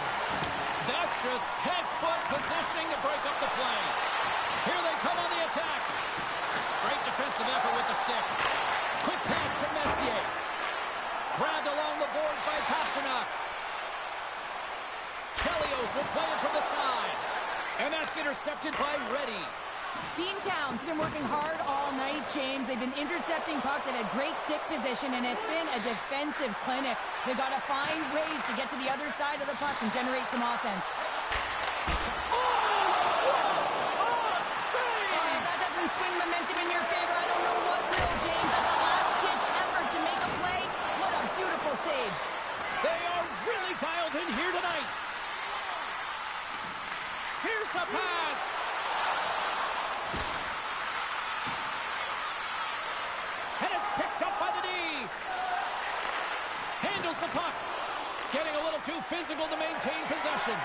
That's just textbook positioning to break up the play. Here they come on the attack. Great defensive effort with the stick. Quick pass to Messier. Grabbed along the boards by Pasternak. Chelios will play it from the side. And that's intercepted by Reddy. Beantown's been working hard all night, James. They've been intercepting pucks. They've had great stick position, and it's been a defensive clinic. They've got to find ways to get to the other side of the puck and generate some offense. That doesn't swing momentum in your favor. I don't know what will, James. That's a last-ditch effort to make a play. What a beautiful save. They are really dialed in here tonight. Here's a pass. And it's picked up by the D. Handles the puck. Getting a little too physical to maintain possession.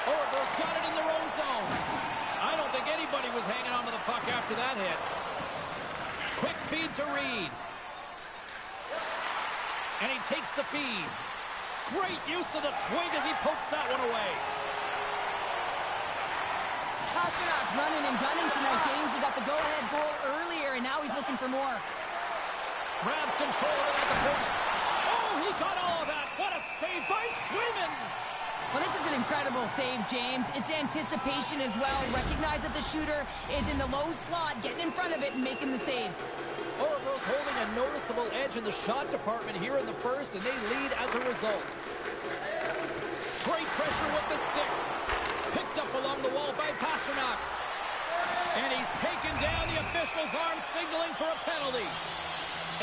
Orvos got it in their own zone. I don't think anybody was hanging on to the puck after that hit. Quick feed to Reed. And he takes the feed. Great use of the twig as he pokes that one away. Pasternak's running and gunning tonight, James. He got the go-ahead goal earlier, and now he's looking for more. Grabs control of it at the point. Oh, he got all of that. What a save by Swayman. Well, this is an incredible save, James. It's anticipation as well. Recognize that the shooter is in the low slot, getting in front of it and making the save. Orvos holding a noticeable edge in the shot department here in the first, and they lead as a result. Great pressure with the stick. Picked up along the wall by Pasternak. And he's taken down. The official's arm signaling for a penalty.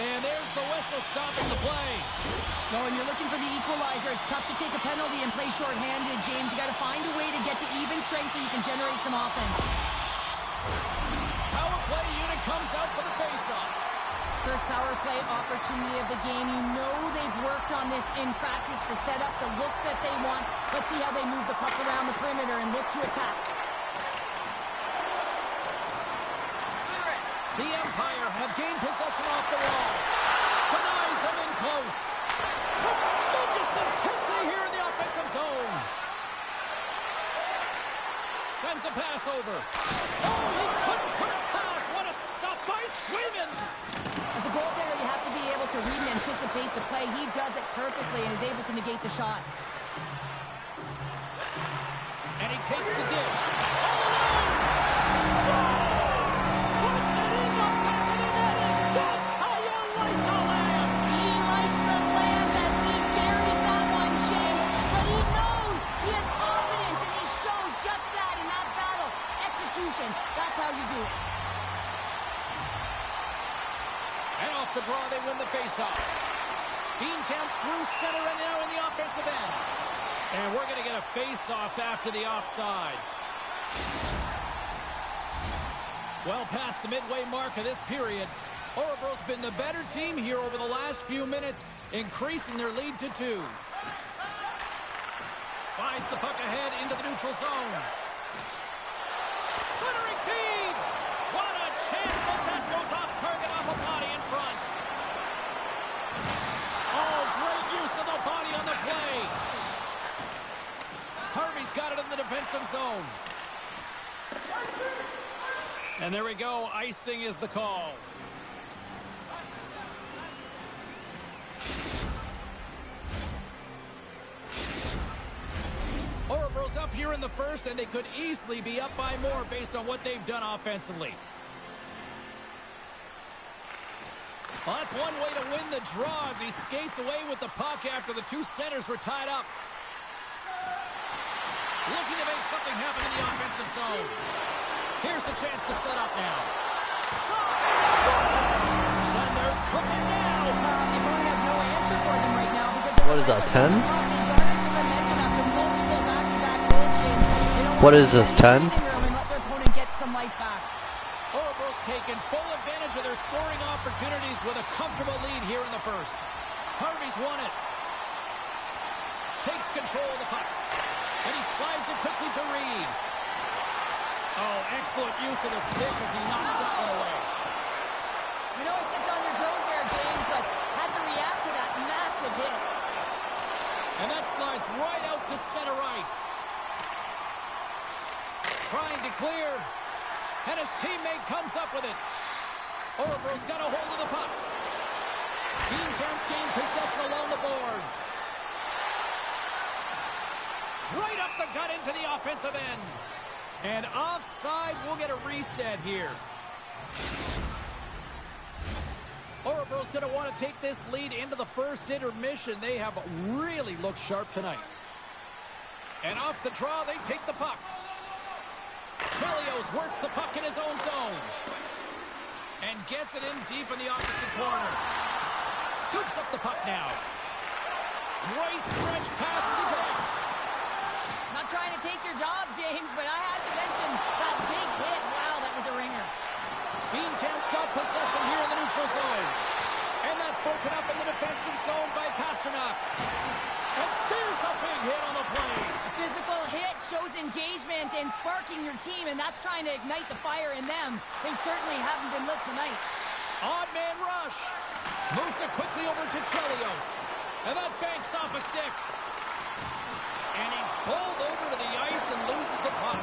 And there's the whistle stopping the play. No, when you're looking for the equalizer, it's tough to take a penalty and play shorthanded, James. You got to find a way to get to even strength so you can generate some offense. Power play unit comes out for the faceoff. First power play opportunity of the game. You know they've worked on this in practice, the setup, the look that they want. Let's see how they move the puck around the perimeter and look to attack. The Empire have gained possession off the wall. Denies him in close. Tremendous intensity here in the offensive zone. Sends a pass over. Oh, he couldn't put it past. What a stop by Swayman. As a goaltender, you have to be able to read and anticipate the play. He does it perfectly and is able to negate the shot. And he takes the dish. All alone. Scores! Puts it in the back of the net, and that's how you like the lamb. He likes the lamb as he buries that one, James. But he knows he has confidence, and he shows just that in that battle. Execution. That's how you do it. And off the draw, they win the faceoff. Beantown's through center and now in the offensive end. And we're going to get a faceoff after the offside. Well past the midway mark of this period, Orvos been the better team here over the last few minutes, increasing their lead to 2. Slides the puck ahead into the neutral zone. Centering feed! What a chance, but that goes off target off a body in front. offensive zone. And there we go. Icing is the call. Orebro's up here in the first, and they could easily be up by more based on what they've done offensively. Well, that's one way to win the draw as he skates away with the puck after the two centers were tied up. Looking to make something happen in the offensive zone. Here's a chance to set up now. Shot! Scores! And they're cooking now. The opponent has no answer for them right now because they're What is that, 10? They've garnered some momentum after multiple back-to-back goals, James. They don't What want is to this, get 10? in the room and let their opponent get some life back. Orebro's taken full advantage of their scoring opportunities with a comfortable lead here in the first. Harvey's won it. Takes control of the puck. And he slides it quickly to Reed. Oh, excellent use of the stick as he knocks that one away. You know, he stepped on your toes there, James, but had to react to that massive hit. And that slides right out to center ice. Trying to clear. And his teammate comes up with it. Orebro's got a hold of the puck. Beantown's gained possession along the boards. Right up the gut into the offensive end. And offside, we'll get a reset here. Orebro's going to want to take this lead into the first intermission. They have really looked sharp tonight. And off the draw, they take the puck. Chelios works the puck in his own zone. And gets it in deep in the opposite corner. Scoops up the puck now. Great stretch pass as he breaks. Not trying to take your job, James, but I had to mention that big hit. Wow, that was a ringer. Beantown's got possession here in the neutral zone. And that's broken up in the defensive zone by Pasternak. And there's a big hit on the play. A physical hit shows engagement and sparking your team, and that's trying to ignite the fire in them. They certainly haven't been lit tonight. Odd man rush. Moves it quickly over to Chelios. And that banks off a stick. And he's pulled over to the ice and loses the puck.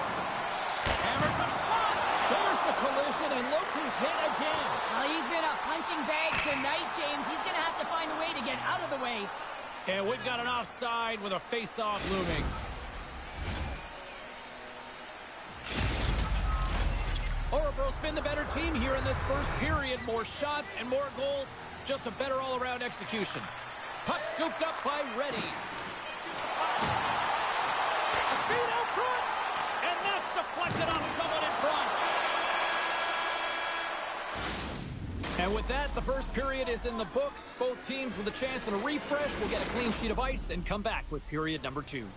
Hammers a shot. There's the collision, and look who's hit again. Well, he's been a punching bag tonight, James. He's going to have to find a way to get out of the way. And we've got an offside with a face-off looming. Orebro's been the better team here in this first period. More shots and more goals. Just a better all-around execution. Puck scooped up by Reddy. A feed out front. And that's deflected off someone in front. And with that, the first period is in the books. Both teams with a chance and a refresh will get a clean sheet of ice and come back with period number 2.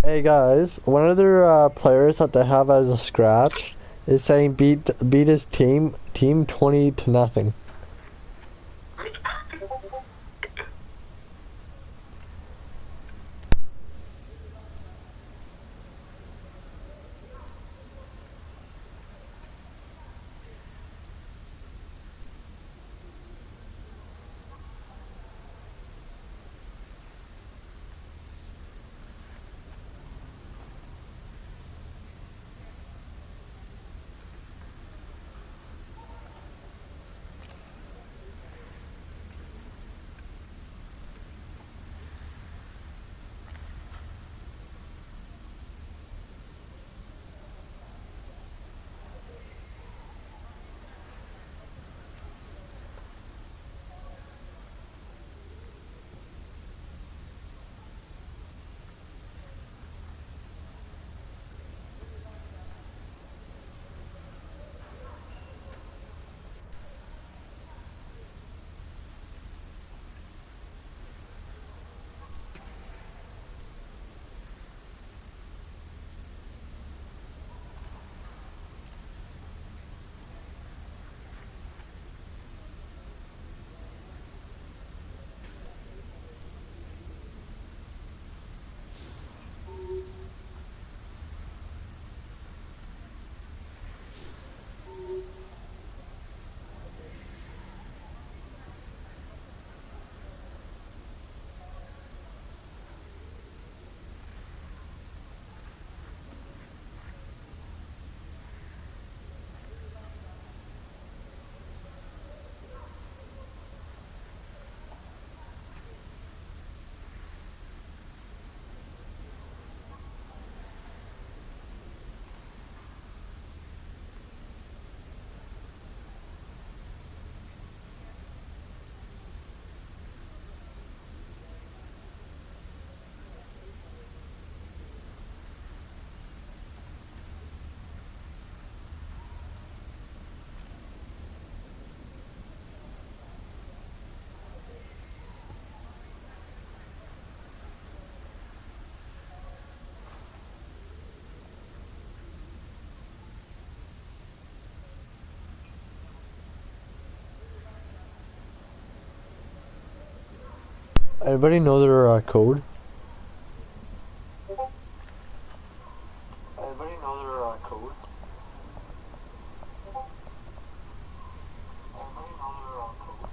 Hey guys, one of their players that they have as a scratch is saying beat his team 20-0. Everybody know their code? Everybody know their code? Everybody know their code?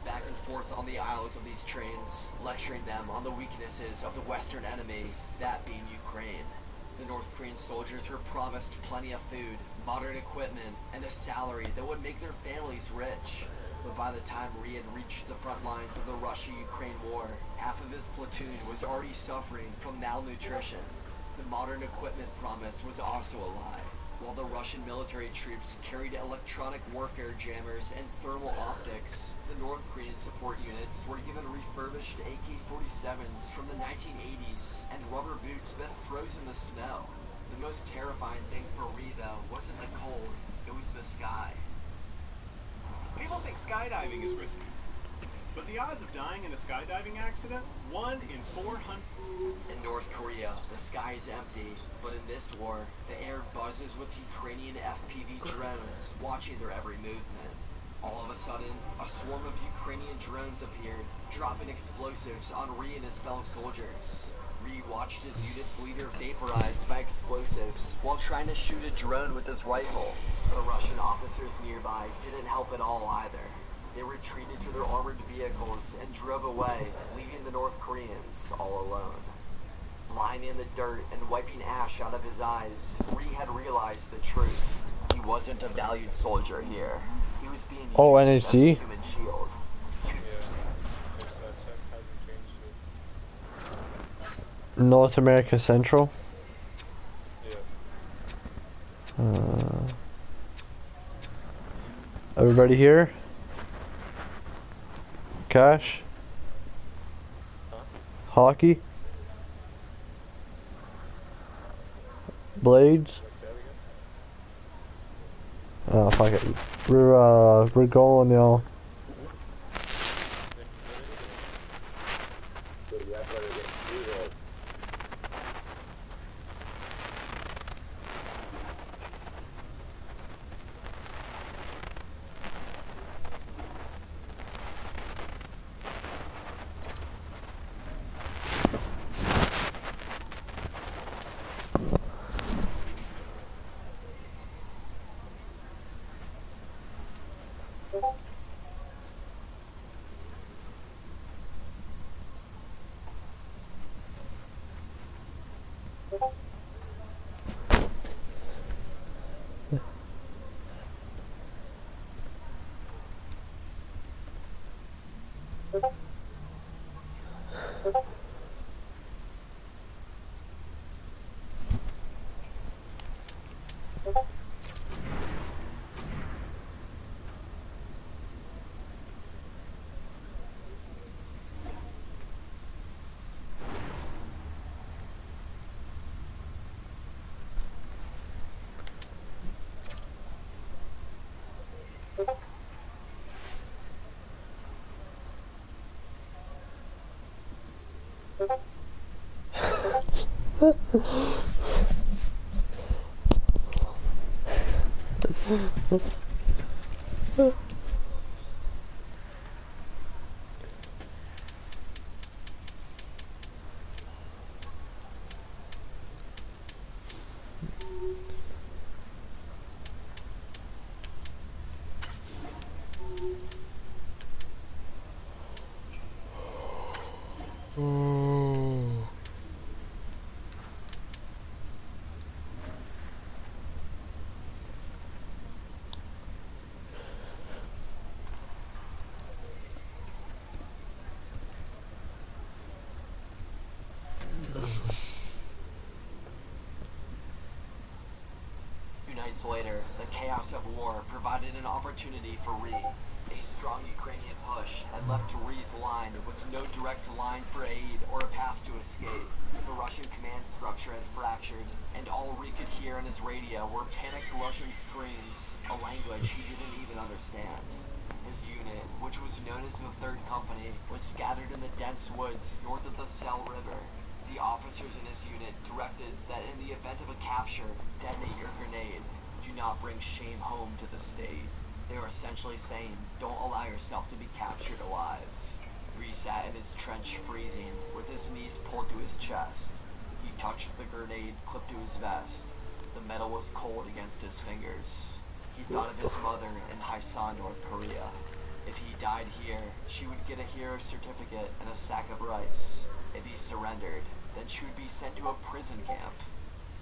Back and forth on the aisles of these trains, lecturing them on the weaknesses of the Western enemy, that being Ukraine. The North Korean soldiers were promised plenty of food, modern equipment, and a salary that would make their families rich. But by the time Ri had reached the front lines of the Russia-Ukraine war, half of his platoon was already suffering from malnutrition. The modern equipment promise was also a lie. While the Russian military troops carried electronic warfare jammers and thermal optics, the North Korean support units were given refurbished AK-47s from the 1980s and rubber boots that froze in the snow. The most terrifying thing for Ri, though, wasn't the cold, it was the sky. People think skydiving is risky, but the odds of dying in a skydiving accident, 1 in 400. In North Korea, the sky is empty, but in this war, the air buzzes with Ukrainian FPV drones watching their every movement. All of a sudden, a swarm of Ukrainian drones appeared, dropping explosives on Ri and his fellow soldiers. Ri watched his unit's leader vaporized by explosives while trying to shoot a drone with his rifle. The Russian officers nearby didn't help at all either. They retreated to their armored vehicles and drove away, leaving the North Koreans all alone. Lying in the dirt and wiping ash out of his eyes, Ri had realized the truth. He wasn't a valued soldier here. He was being used as a NAC? human shield. North America Central. Everybody here? Cash? Hockey? Blades? Oh, fuck it. We're going, y'all. Nights later, the chaos of war provided an opportunity for Ri. A strong Ukrainian push had left Ri's line with no direct line for aid or a path to escape. The Russian command structure had fractured, and all Ri could hear on his radio were panicked Russian screams, a language he didn't even understand. His unit, which was known as the 3rd Company, was scattered in the dense woods north of the Sel River. The officers in his unit directed that in the event of a capture, detonate your grenade. Do not bring shame home to the state. They were essentially saying, don't allow yourself to be captured alive. Ri sat in his trench freezing, with his knees pulled to his chest. He touched the grenade clipped to his vest. The metal was cold against his fingers. He thought of his mother in Haisan, North Korea. If he died here, she would get a hero certificate and a sack of rice. If he surrendered, then she would be sent to a prison camp.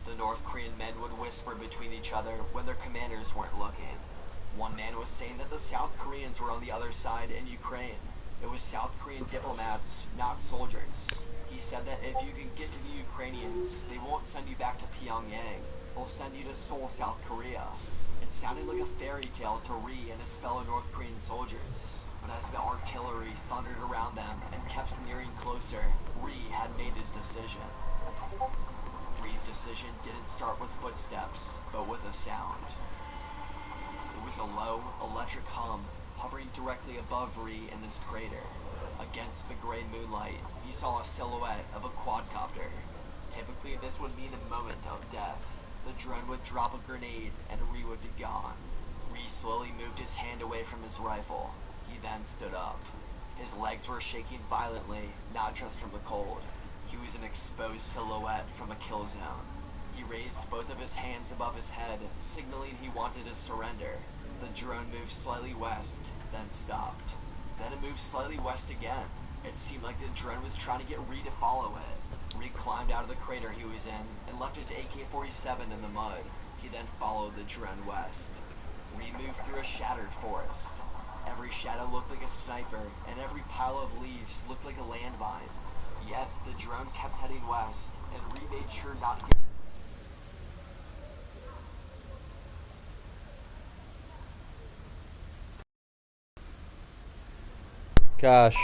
The North Korean men would whisper between each other when their commanders weren't looking. One man was saying that the South Koreans were on the other side in Ukraine. It was South Korean diplomats, not soldiers. He said that if you can get to the Ukrainians, they won't send you back to Pyongyang. They'll send you to Seoul, South Korea. It sounded like a fairy tale to Ri and his fellow North Korean soldiers. But as the artillery thundered around them and kept nearing closer, Ri had made his decision. Ri's decision didn't start with footsteps, but with a sound. It was a low, electric hum hovering directly above Ri in this crater. Against the gray moonlight, he saw a silhouette of a quadcopter. Typically, this would mean a moment of death. The drone would drop a grenade and Ri would be gone. Ri slowly moved his hand away from his rifle. He then stood up. His legs were shaking violently, not just from the cold. He was an exposed silhouette from a kill zone. He raised both of his hands above his head, signaling he wanted to surrender. The drone moved slightly west, then stopped. Then it moved slightly west again. It seemed like the drone was trying to get Ri to follow it. Ri climbed out of the crater he was in and left his AK-47 in the mud. He then followed the drone west. Ri moved through a shattered forest. Every shadow looked like a sniper, and every pile of leaves looked like a landmine. Yet, the drone kept heading west, and Ri made sure not to get... Gosh.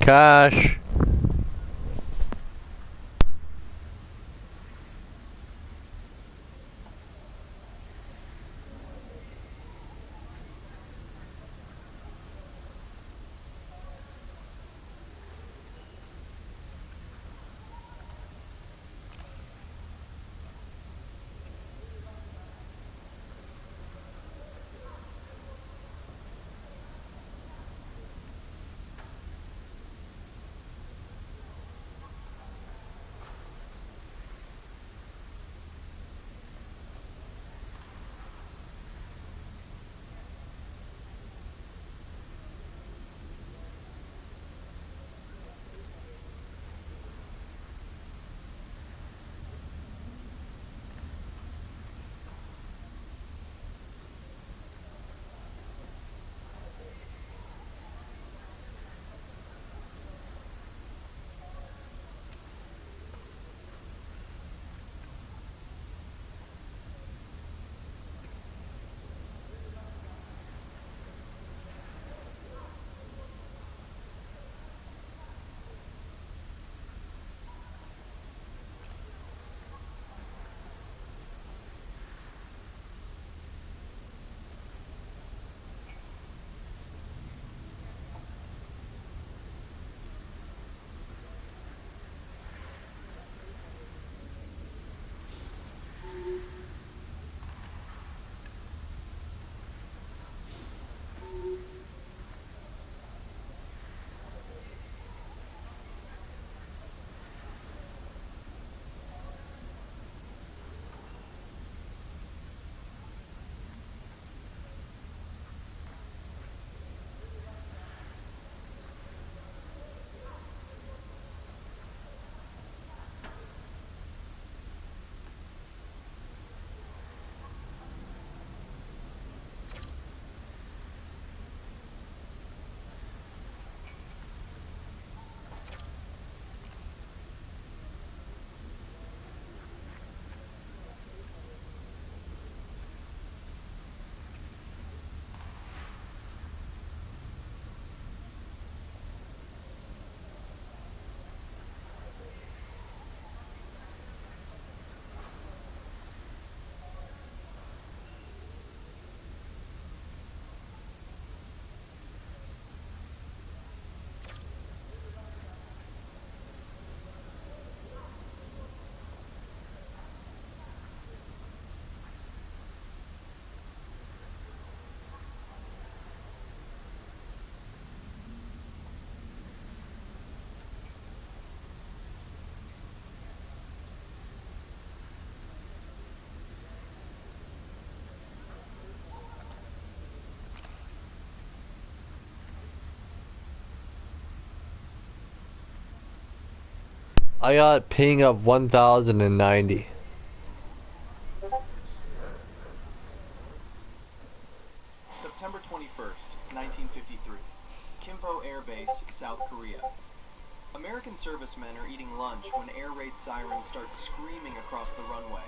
Gosh. I got ping of 1090. September 21st, 1953. Kimpo Air Base, South Korea. American servicemen are eating lunch when air raid sirens start screaming across the runway.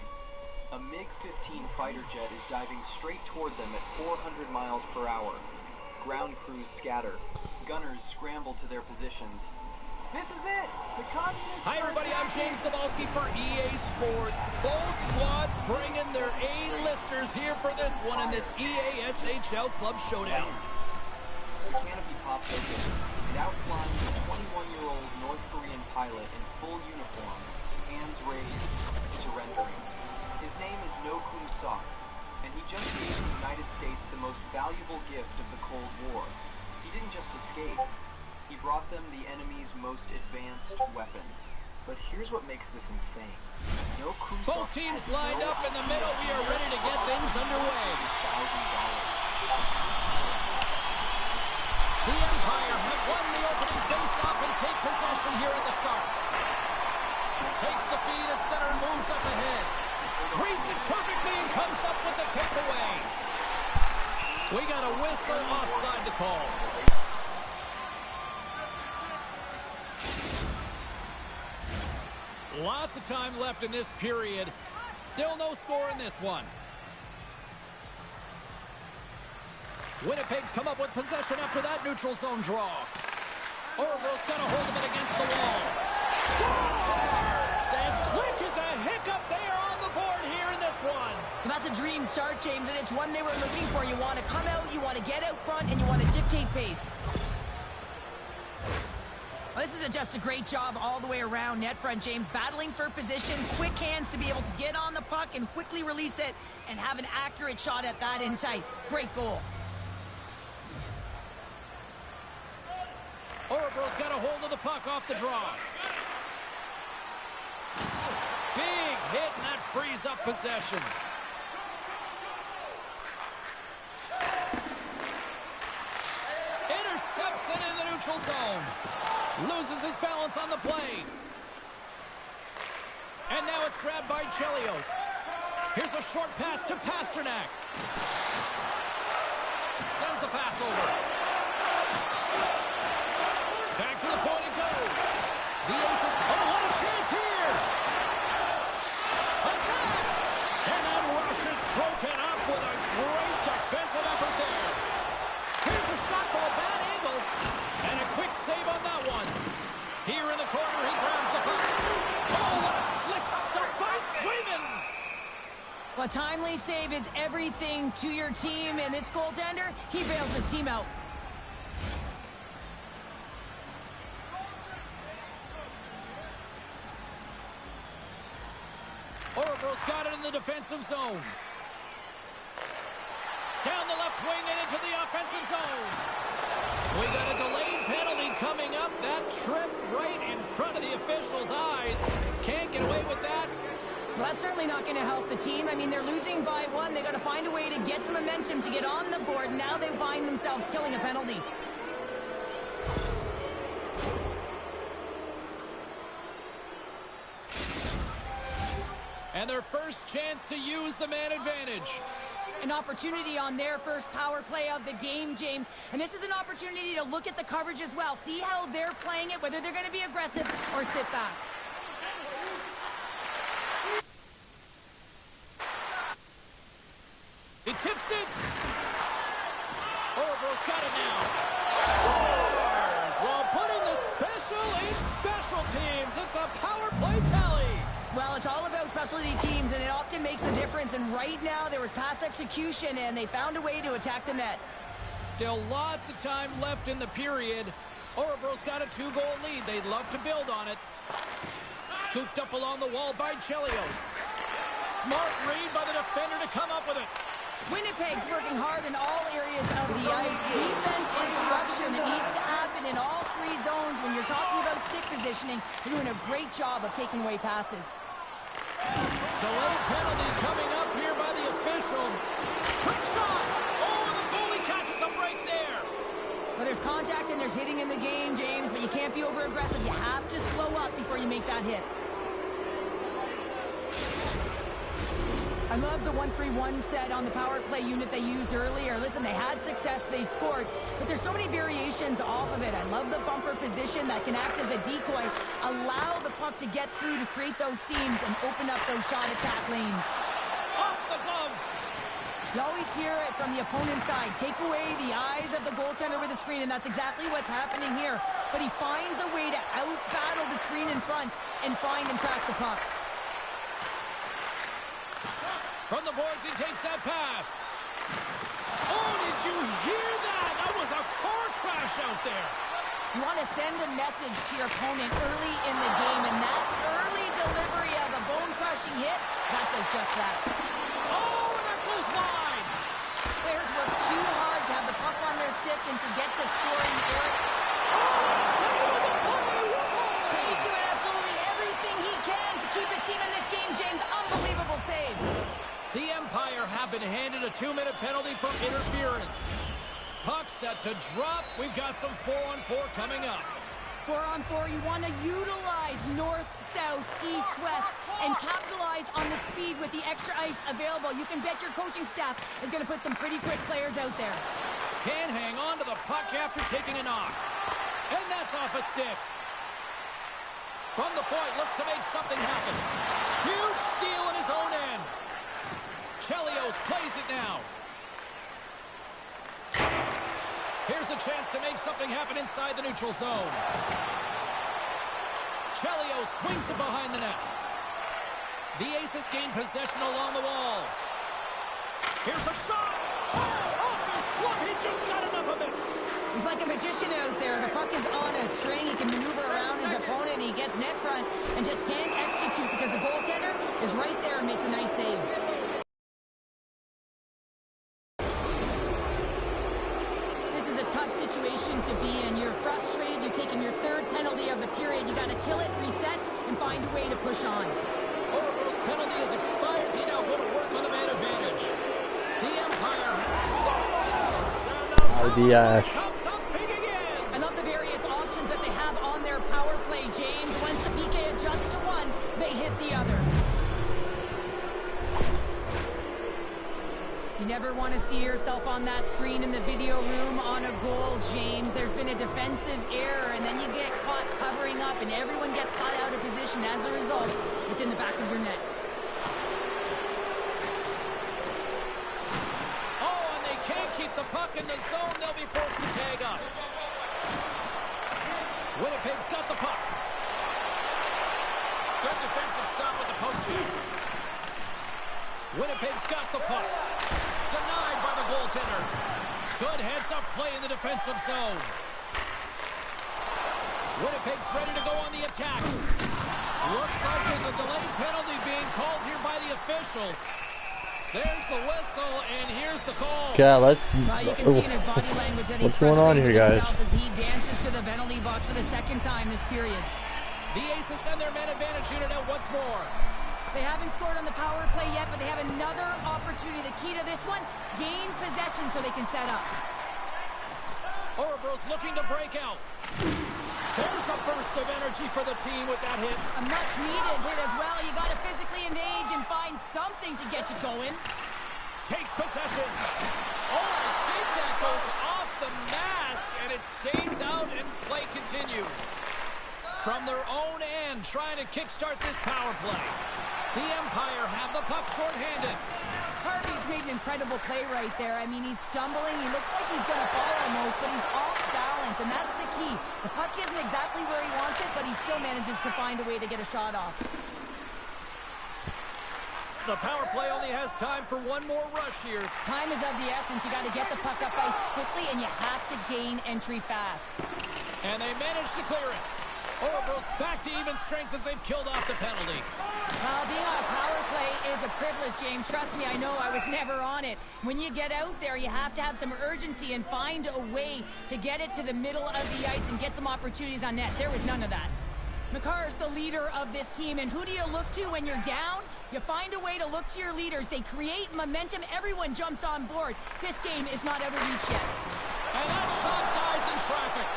A MiG-15 fighter jet is diving straight toward them at 400 miles per hour. Ground crews scatter. Gunners scramble to their positions. This is it! The communists... Hi everybody, I'm James Zabalski for EA Sports. Both squads bringing their A-listers here for this one in this EA SHL Club Showdown. The canopy pops open. It outlines a 21-year-old North Korean pilot in full uniform, hands raised, surrendering. His name is No Kun Sok, and he just gave the United States the most valuable gift of the Cold War. He didn't just escape. He brought them the enemy's most advanced weapon. But here's what makes this insane. No Kun Sok Both teams had lined no up in the idea middle. We are ready to get things underway. $1,000. The Empire have won the opening face-off and take possession here at the start. Takes the feed at center and moves up ahead. Reads it perfectly and comes up with the takeaway. We got a whistle offside to call. Lots of time left in this period. Still no score in this one. Winnipeg's come up with possession after that neutral zone draw. Orville's got a hold of it against the wall. Scores! And quick as a hiccup, they are on the board here in this one. That's a dream start, James, and it's one they were looking for. You want to come out, you want to get out front, and you want to dictate pace. Well, this is just a great job all the way around net front, James. Battling for position, quick hands to be able to get on the puck and quickly release it and have an accurate shot at that in tight. Great goal. Orville's got a hold of the puck off the draw. Big hit, and that frees up possession. Intercepts it in the neutral zone. Loses his balance on the play. And now it's grabbed by Chelios. Here's a short pass to Pasternak. Sends the pass over. Back to the point it goes. The Aces, oh, what a chance here! A pass! And that rush is broken up with a great defensive effort there. Here's a shot from a bad angle. And a quick save on that one. Here in the corner, he grabs the puck. Oh, what a slick stop by Swayman! A timely save is everything to your team, and this goaltender, he bails his team out. Orville's got it in the defensive zone. Down the left wing and into the offensive zone. We got a delayed penalty coming up. That trip right in front of the officials' eyes. Can't get away with that. Well, that's certainly not going to help the team. I mean, they're losing by one. They got to find a way to get some momentum to get on the board. Now they find themselves killing a penalty. And their first chance to use the man advantage. An opportunity on their first power play of the game, James. And this is an opportunity to look at the coverage as well. See how they're playing it, whether they're going to be aggressive or sit back. He tips it. Orville's got it now. Scores! Well, put in the special in special teams. It's a power play tally. Well, it's all about specialty teams, and it often makes a difference. And right now, there was pass execution, and they found a way to attack the net. Still lots of time left in the period. Orville's got a 2-goal lead. They'd love to build on it. Scooped up along the wall by Chelios. Smart read by the defender to come up with it. Winnipeg's working hard in all areas of the ice. Defense is structured. It needs to happen in all three zones. When you're talking about stick positioning, you're doing a great job of taking away passes. Delayed penalty coming up here by the official. Quick shot! Oh, and the goalie catches him right there. Well, there's contact and there's hitting in the game, James, but you can't be over-aggressive. You have to slow up before you make make that hit. I love the 1-3-1 set on the power play unit they used earlier. Listen, they had success, they scored, but there's so many variations off of it. I love the bumper position that can act as a decoy, allow the puck to get through to create those seams and open up those shot attack lanes. Off the glove. You always hear it from the opponent's side. Take away the eyes of the goaltender with the screen, and that's exactly what's happening here. But he finds a way to out-battle the screen in front and find and track the puck. From the boards, he takes that pass. Oh, did you hear that? That was a car crash out there. You want to send a message to your opponent early in the game, and that early delivery of a bone-crushing hit, that does just that. Oh, and that goes wide. Players work too hard to have the puck on their stick and to get to scoring. Eric. He's doing absolutely everything he can to keep his team in this game, James. Unbelievable save. The Empire have been handed a 2-minute penalty for interference. Puck set to drop. We've got some 4-on-4 coming up. 4-on-4, you want to utilize north, south, east, west, and capitalize on the speed with the extra ice available. You can bet your coaching staff is going to put some pretty quick players out there. Can hang on to the puck after taking a knock. And that's off a stick. From the point, looks to make something happen. Huge steal in his own end. Chelios plays it now. Here's a chance to make something happen inside the neutral zone. Chelios swings it behind the net. The Aces gain possession along the wall. Here's a shot. Oh, off his glove. He just got enough of it. He's like a magician out there. The puck is on a string. He can maneuver around his opponent. He gets net front and just can't execute because the goaltender is right there and makes a nice save. Tough situation to be in. You're frustrated. You're taking your third penalty of the period. You got to kill it, reset, and find a way to push on. Oracle's penalty has expired. They now go to work on the man advantage. The Empire RDS. comes up big again. I love the various options that they have on their power play, James. Once the PK adjusts to one, they hit the other. You never want to see yourself on that screen in the video room on a goal, James. There's been a defensive error, and then you get caught covering up, and everyone gets caught out of position. As a result, it's in the back of your net. Oh, and they can't keep the puck in the zone. They'll be forced to tag up. Winnipeg's got the puck. Good defensive stop with the poke check. Winnipeg's got the puck. Denied by the goaltender. Good heads-up play in the defensive zone. Winnipeg's ready to go on the attack. Looks like there's a delayed penalty being called here by the officials. There's the whistle, and here's the call. Yeah, let's. You can see in his body language that he's What's going on here, guys? as he dances to the penalty box for the second time this period. The Aces send their man advantage unit out once more. They haven't scored on the power play yet, but they have another opportunity. The key to this one, gain possession so they can set up. Orebro's looking to break out. There's a burst of energy for the team with that hit. A much-needed hit as well. You got to physically engage and find something to get you going. Takes possession. Oh, I think that goes off the mask, and it stays out, and play continues. From their own end, trying to kickstart this power play. The Empire have the puck short-handed. Harvey's made an incredible play right there. I mean, he's stumbling. He looks like he's going to fall almost, but he's off balance, and that's the key. The puck isn't exactly where he wants it, but he still manages to find a way to get a shot off. The power play only has time for one more rush here. Time is of the essence. You got to get the puck up ice quickly, and you have to gain entry fast. And they manage to clear it. Orebro's back to even strength as they've killed off the penalty. Being on a power play is a privilege, James. Trust me, I know. I was never on it. When you get out there, you have to have some urgency and find a way to get it to the middle of the ice and get some opportunities on net. There was none of that. Makar's the leader of this team, and who do you look to when you're down? You find a way to look to your leaders. They create momentum. Everyone jumps on board. This game is not out of reach yet. And that shot dies in traffic.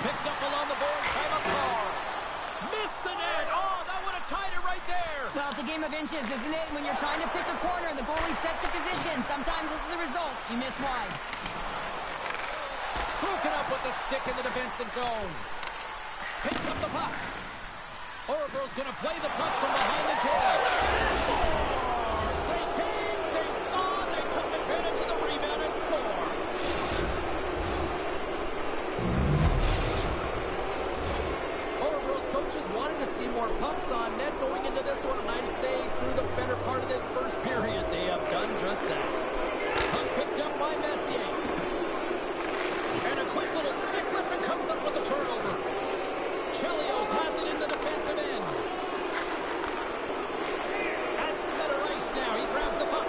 Picked up along the boards by Makar. Missed the net. Oh, that would have tied it right there. Well, it's a game of inches, isn't it? When you're trying to pick a corner and the goalie's set to position, sometimes this is the result. You miss wide. Broken up with the stick in the defensive zone. Picks up the puck. Orebro's going to play the puck from behind the goal. Scores! They came, they saw, they took advantage of the rebound and score. Orebro's coaches wanted to see more pucks on net going into this one, and I'd say through the better part of this first period, they have done just that. Puck picked up by Messier. And a quick little stick lift and comes up with a turnover. Chelios has it in the defensive end. At center ice now. He grabs the puck.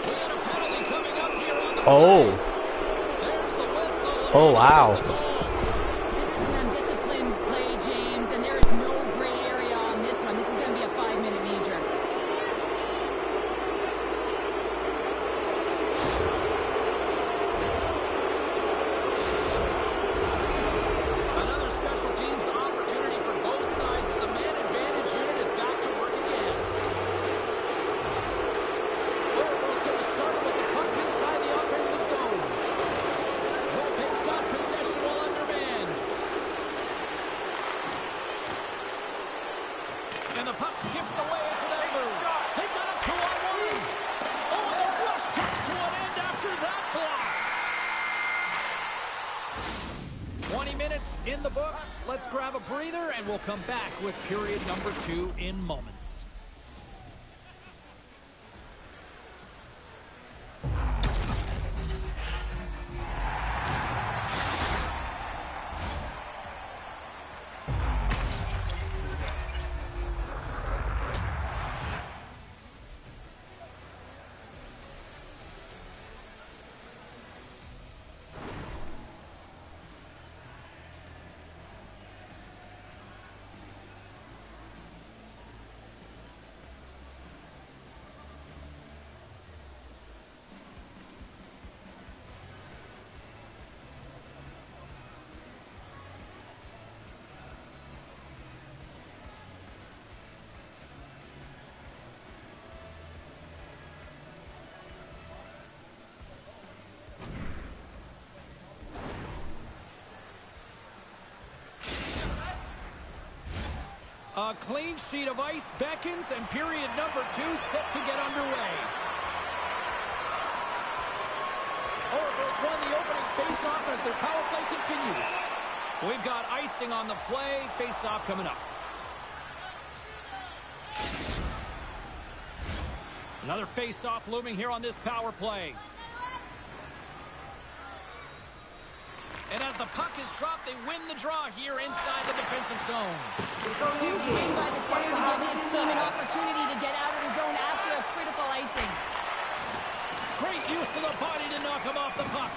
We had a penalty coming up here on the Oh. play. There's the whistle. Oh, wow. There's the goal. This is an undisciplined play, James, and there is no gray area on this one. This is going to be a 5-minute major. Another special teams opportunity for both sides. The man advantage unit is back to work again. Orebro's going to start with the puck inside the offensive zone. Winnipeg's got possession while undermanned. And the puck skips away after that move. They've got a 2-on-1. Oh, and the rush comes to an end after that block. 20 minutes in the books. Let's grab a breather, and we'll come back with period number 2 in moments. A clean sheet of ice beckons, and period number 2 set to get underway. Orebro's won the opening faceoff as their power play continues. We've got icing on the play, faceoff coming up. Another faceoff looming here on this power play. And as the puck is dropped, they win the draw here inside the defensive zone. It's a huge win by the center to give his team an opportunity to get out of the zone after a critical icing. Great use of the body to knock him off the puck.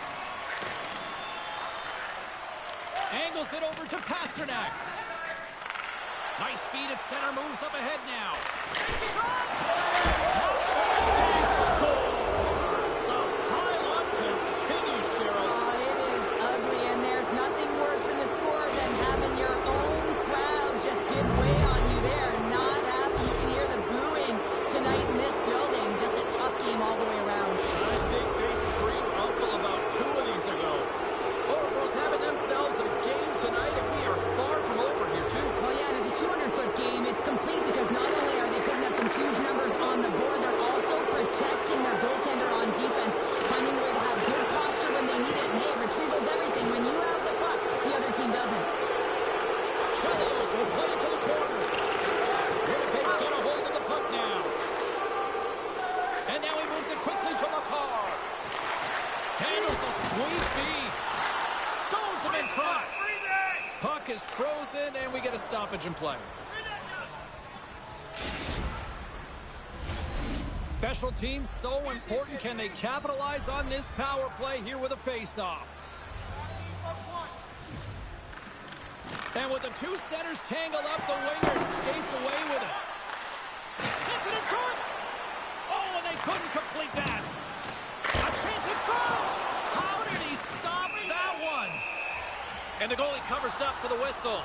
Angles it over to Pasternak. Nice feed at center, moves up ahead now. Shot! Score! The pile-on continues, Cheryl. It is ugly, and there's nothing worse in the score than having your own crowd just give way on you there. Not happy. You can hear the booing tonight in this building. Just a tough game all the way around. I think they screamed uncle about 2 of these ago. Orebro's having themselves a game tonight, and we are far from over here, too. Well, yeah, and it's a 200-foot game. It's complete because not only are they putting up some huge numbers on the board, they're also protecting their goaltender on defense, finding a way to have good posture when they need it. And hey, retrieval's everything. When you have the puck, the other team doesn't. Chelios will play it to the corner. Winnipeg's got a hold of the puck now. And now he moves it quickly to McCarr. Handles a sweet feed. Stones him in front. Puck is frozen, and we get a stoppage in play. Special teams so important. Can they capitalize on this power play here with a face-off? And with the 2 centers tangled up, the winger skates away with it. Sends it in front. Oh, and they couldn't complete that. A chance in front. How did he stop that one? And the goalie covers up for the whistle.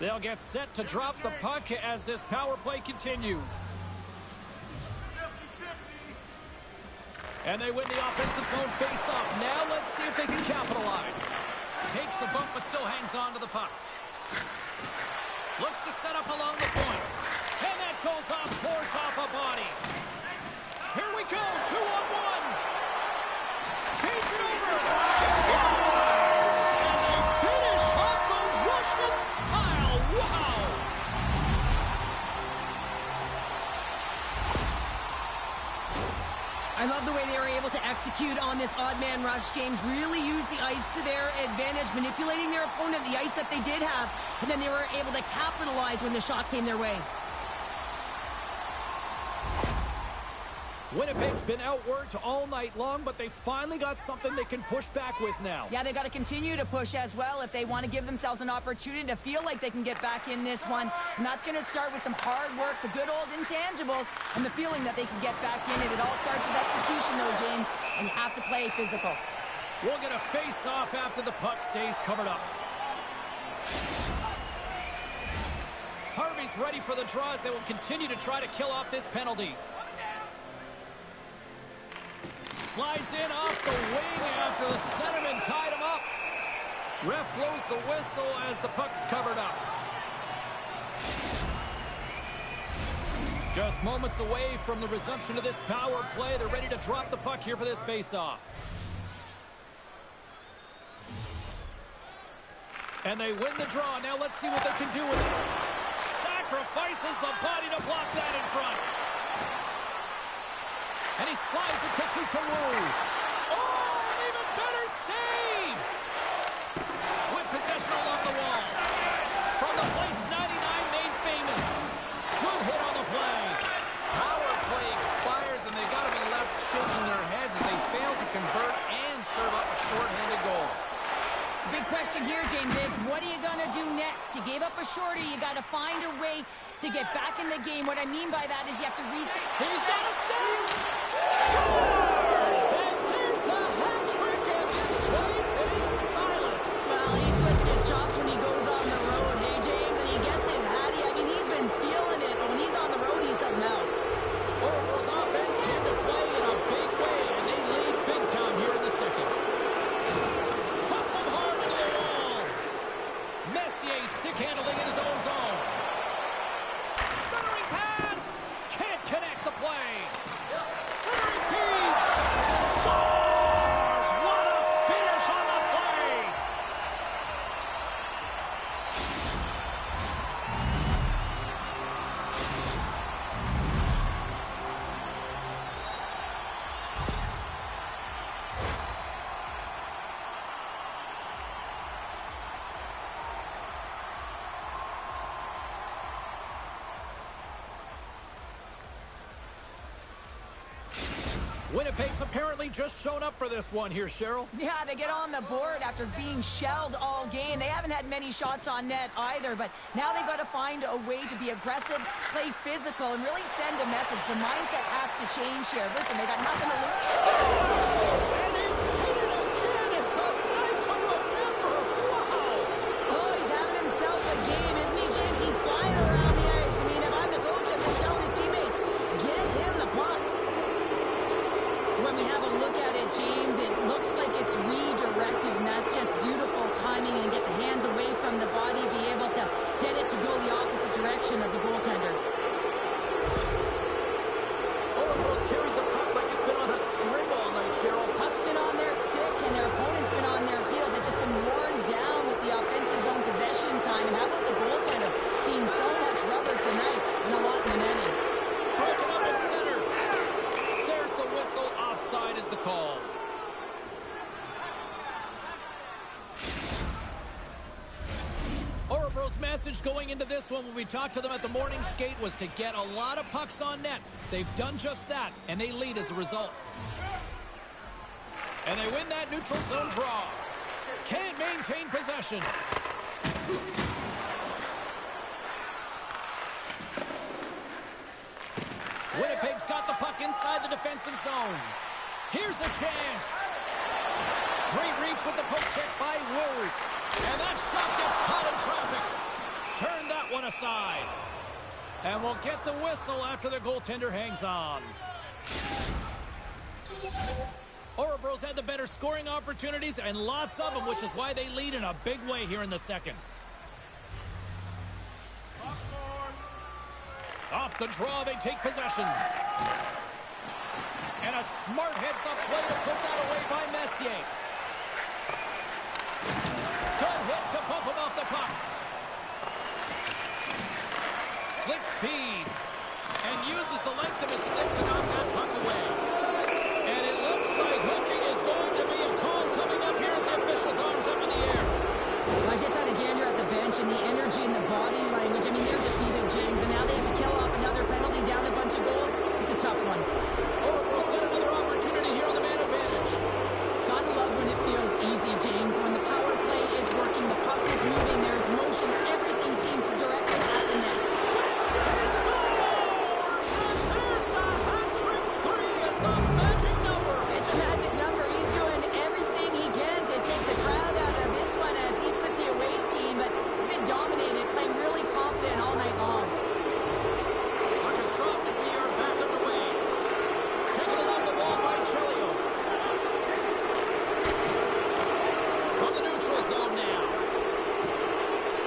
They'll get set to drop the puck as this power play continues. And they win the offensive zone face-off. Now let's see if they can capitalize. Takes a bump but still hangs on to the puck. Looks to set up along the point. And that goes off, pours off a body. Here we go, 2-on-1. Feeds it over. Scores! And they finish off the Russian style. Wow! I love the way they were able to execute on this odd man rush. James really used the ice to their advantage, manipulating their opponent, the ice that they did have, and then they were able to capitalize when the shot came their way. Winnipeg's been outworked all night long, but they finally got something they can push back with now. Yeah, they got to continue to push as well if they want to give themselves an opportunity to feel like they can get back in this one. And that's going to start with some hard work, the good old intangibles, and the feeling that they can get back in it. It all starts with execution, though, James, and you have to play physical. We'll get a face-off after the puck stays covered up. Harvey's ready for the draws. They will continue to try to kill off this penalty. Slides in off the wing after the centerman tied him up. Ref blows the whistle as the puck's covered up. Just moments away from the resumption of this power play. They're ready to drop the puck here for this face-off. And they win the draw. Now let's see what they can do with it. Sacrifices the body to block that in front. And he slides it quickly to Wu. Oh, an even better save! With possession along the wall. From the place 99 made famous. Good hit on the play. Power play expires, and they've got to be left shaking their heads as they fail to convert and serve up a shorthanded goal. The big question here, James, is what are you going to do next? You gave up a shorty. You got to find a way to get back in the game. What I mean by that is you have to reset. He's got to stay. Scores! And there's the hat trick, and this place is silent. Well, he's licking his chops when he goes on the road, hey, James, and he gets his hattie. I mean, he's been feeling it, but when he's on the road, he's something else. Oracle's offense came to play in a big way, and they lead big time here in the second. Puts him hard into the wall. Messier stick handling in his own zone. Centering pass. Can't connect the play. Centering feed. Scores! What a finish on the play. Winnipeg's apparently just shown up for this one here, Cheryl. Yeah, they get on the board after being shelled all game. They haven't had many shots on net either, but now they've got to find a way to be aggressive, play physical, and really send a message. The mindset has to change here. Listen, they got nothing to lose. And he did it again. It's a night to remember. Wow. Oh, he's having himself a game, isn't he, James? He's flying around the ice. I mean, if I'm the coach, I'm just telling his teammates, get him the puck. When we have a look at it, James, it looks like it's redirected, and that's just beautiful timing, and get the hands away from the body, be able to get it to go the opposite direction of the goaltender. Oracle's carried the puck like it's been on a string all night, Cheryl. Puck's been on their stick, and their opponent's been on their heels. They've just been worn down with the offensive zone possession time. And how about the goaltender? Seeing so much rubber tonight and a lot in the netting. Broken up at center. There's the whistle. Offside is the call. Orebro's message going into this one when we talked to them at the morning skate was to get a lot of pucks on net. They've done just that, and they lead as a result. And they win that neutral zone draw. Can't maintain possession. Winnipeg's got the puck inside the defensive zone. Here's a chance. Great reach with the poke check by Wu. And that shot gets caught in traffic. Turn that one aside. And we'll get the whistle after the goaltender hangs on. Orebro's had the better scoring opportunities and lots of them, which is why they lead in a big way here in the second. Off the draw, they take possession. And a smart heads-up play to put that away by Messier. Good hit to bump him off the puck. Slick feed. And uses the length of his stick to knock that puck away. And it looks like hooking is going to be a call coming up here as the official's arms up in the air. I just had a gander at the bench and the energy and the body language. I mean, they're defeated, James, and now they have to kill off another penalty, down a bunch of goals. It's a tough one. Orebro's got another opportunity here on the man advantage. Gotta love when it feels easy, James. When the power play is working, the puck is moving, there's motion, everything seems to direct it at the net. He scores! And there's the hat-trick 3 as the magic number. It's a magic number. He's doing everything he can to take the crowd out of this one as he's with the away team, but he's been dominated, playing really confident all night long. Puck is dropped and we are back underway. Taken along the wall by Chelios. From the neutral zone now.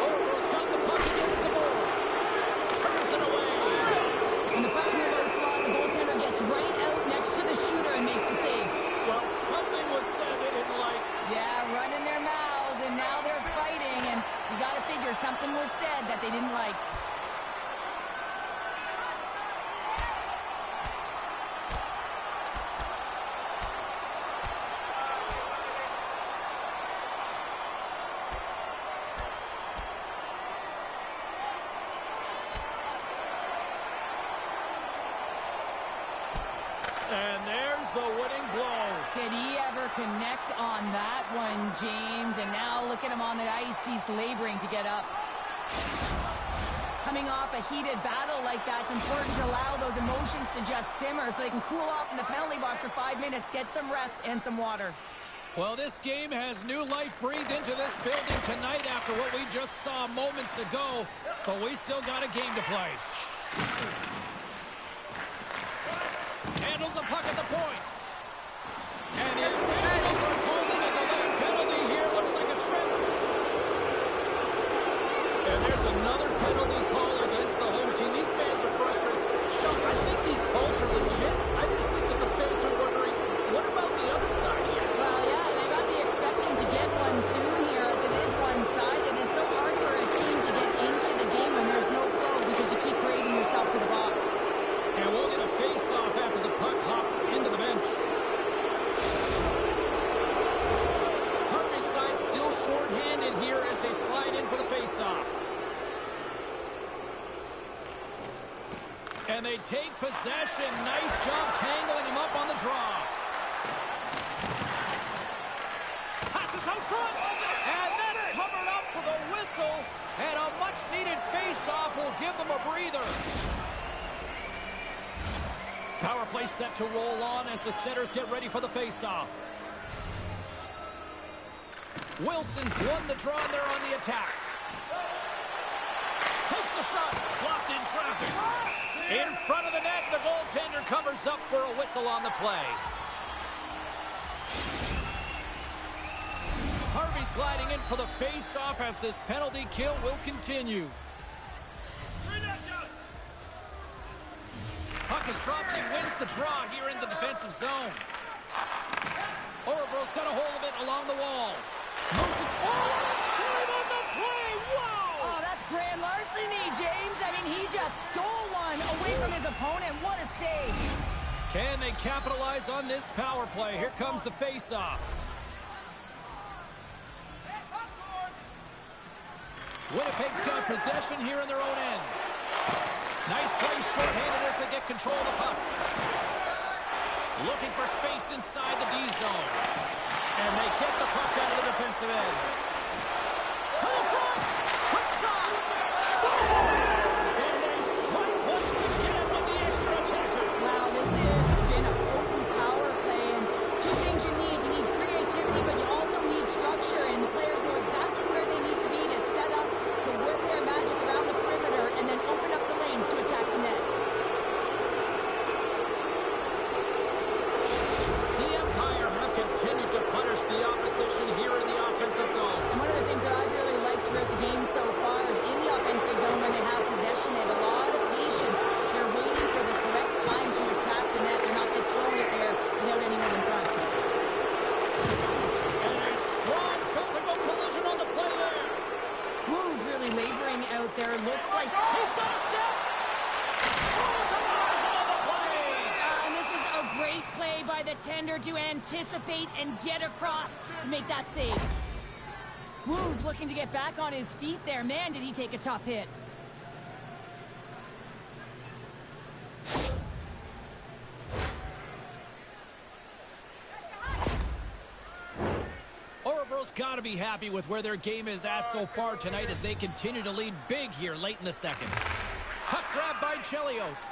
Orebro's got the puck against the boards. Turns it away. When the puck's in the low slot, the goaltender gets right out next to the shooter and makes the save. Well, something was said they didn't like. Yeah, running their mouths, and now they're fighting, and you gotta figure something was said that they didn't like. And there's the winning blow. Did he ever connect on that one, James? And now look at him on the ice. He's laboring to get up. Coming off a heated battle like that, it's important to allow those emotions to just simmer so they can cool off in the penalty box for 5 minutes, get some rest and some water. Well, this game has new life breathed into this building tonight after what we just saw moments ago, but we still got a game to play. Handles the puck at the point. And the officials are calling a delayed penalty here. Looks like a trip. And there's another penalty call against the home team. These fans are frustrated. Sean, I think these calls are legit. I just think that the fans are wondering, what about the other side here? Well, yeah, they got to be expecting to get one soon here as it is one-sided. And it's so hard for a team to get into the game when there's no flow because you keep parading yourself to the box. And we'll get a face-off after the puck hops into the bench. Harvey's side still short-handed here as they slide in for the face-off. And they take possession. Nice job tangling him up on the draw. Passes out front. And that's covered up for the whistle. And a much-needed face-off will give them a breather. Power play set to roll on as the setters get ready for the face-off. Wilson's won the draw and they're on the attack. Takes the shot. Blocked in traffic. In front of the net, the goaltender covers up for a whistle on the play. Harvey's gliding in for the face-off as this penalty kill will continue. Puck is dropped and he wins the draw here in the defensive zone. Orebro's got a hold of it along the wall. Moves it. Oh, save on the play! Wow! Oh, that's grand larceny, James. I mean, he just stole one away from his opponent. What a save. Can they capitalize on this power play? Here comes the face-off. Winnipeg's got possession here in their own end. Nice play short-handed as they get control of the puck. Looking for space inside the D zone. And they get the puck out of the defensive end. To the front! Quick shot! Scores! And they strike once again with the extra attacker. Wow, this has been a potent power play. And two things you need. You need creativity, but you also need structure. And the players know exactly where they need to be to set up, to work their magic around looks like... He's got a step. Oh, denies him on the play. And this is a great play by the tender to anticipate and get across to make that save. Wu's looking to get back on his feet there. Man, did he take a tough hit. Orebro's got to be happy with where their game is at so far tonight as they continue to lead big here late in the second. Puck grab by Chelios.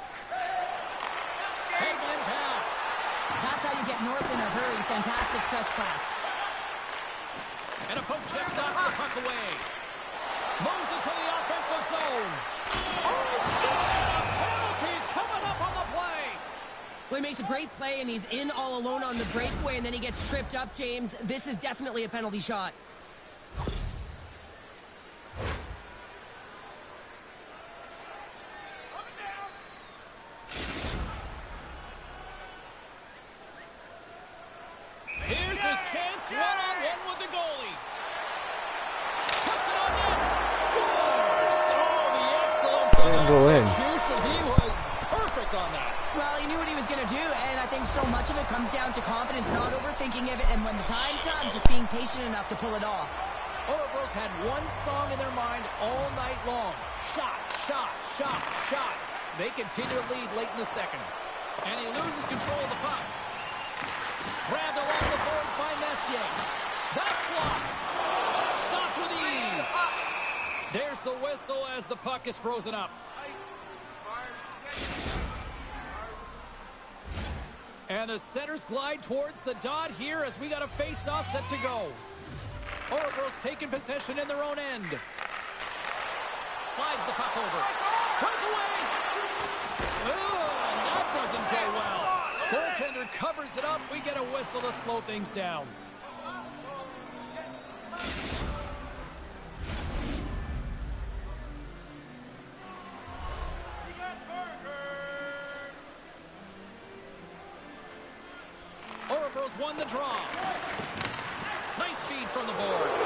Headman pass. That's how you get north in a hurry. Fantastic stretch pass. And a poke check knocks the puck away. Moves into the offensive zone. Oh, shit! Penalties coming up on the play. Well, he makes a great play, and he's in all alone on the breakaway, and then he gets tripped up, James. This is definitely a penalty shot. Here's his chance, one-on-one with the goalie. Puts it on net, scores! Oh, the excellence Didn't go of in. execution. He was perfect on that. Well, he knew what he was going to do, and I think so much of it comes down to confidence, not overthinking of it, and when the time comes, just being patient enough to pull it off. Orebro's had one song in their mind all night long. Shot, shot, shot, shot. They continue to lead late in the second. And he loses control of the puck. Grabbed along the boards by Messier. That's blocked. Stopped with ease. There's the whistle as the puck is frozen up. And the centers glide towards the dot here as we got a face-off set to go. Orebro's taking possession in their own end. Slides the puck over. Breakaway! Oh, and that doesn't go well. Goaltender covers it up. We get a whistle to slow things down. Orebro's won the draw. Nice feed from the boards.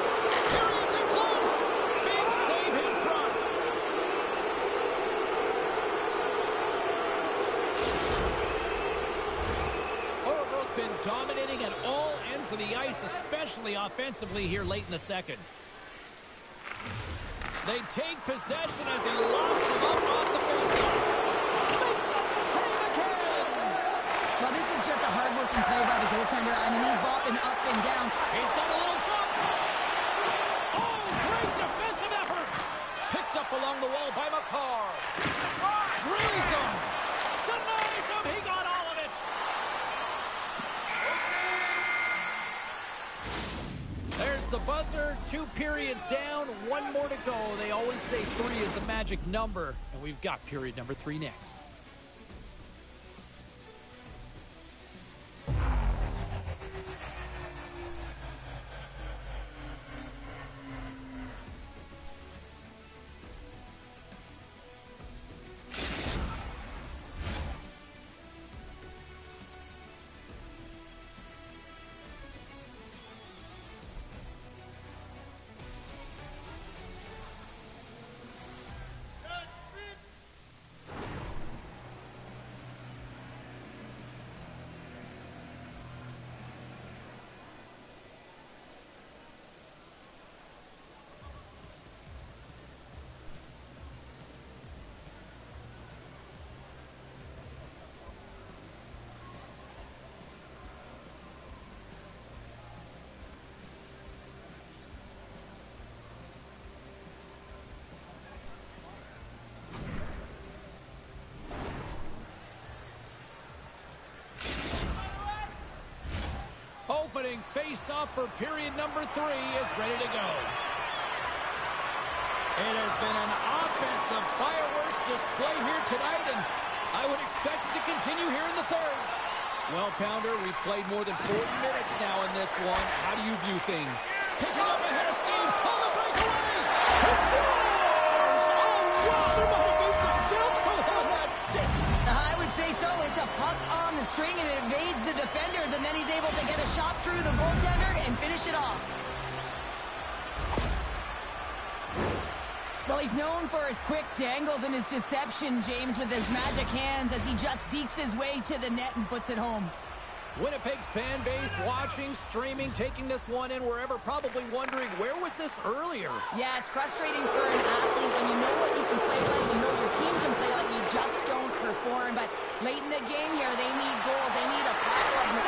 Curiously close. Big save in front. Orebro's been dominating at all ends of the ice, especially offensively here late in the second. They take possession as he locks him up off the faceoff. Makes a save again. Well, this is just a hard-working play by the goaltender. I mean, he's bopping up and down. He's got a little jump. Oh, great defensive effort. Picked up along the wall by McCarr. Drills him. Denies him. He got all of it. There's the buzzer. 2 periods down. 1 more to go. They always say 3 is the magic number. And we've got period number 3 next. Opening face-off for period number 3 is ready to go. It has been an offensive fireworks display here tonight, and I would expect it to continue here in the third. Well, Pounder, we've played more than 40 minutes now in this one. How do you view things? Picking up a head of steam on the breakaway. He scores! Oh, wow, there might have been some Velcro on that stick. I would say so. It's a puck on the string, and it evades the defenders, and then he's able to get a shot through the goaltender and finish it off. Well, he's known for his quick dangles and his deception, James, with his magic hands as he just dekes his way to the net and puts it home. Winnipeg's fan base watching, streaming, taking this one in wherever, probably wondering, where was this earlier? Yeah, it's frustrating for an athlete when you know what you can play like, you know your team can play like, you just don't perform. But late in the game here, they need goals. They need a couple of them.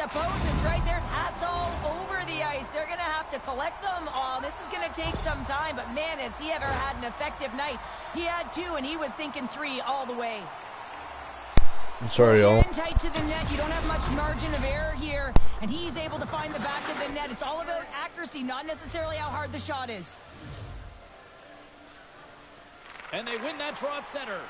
Pose is right. There's hats all over the ice. They're going to have to collect them all. This is going to take some time, but man, has he ever had an effective night. He had 2, and he was thinking 3 all the way. I'm sorry, y'all. In tight to the net. You don't have much margin of error here, and he's able to find the back of the net. It's all about accuracy, not necessarily how hard the shot is. And they win that draw at center.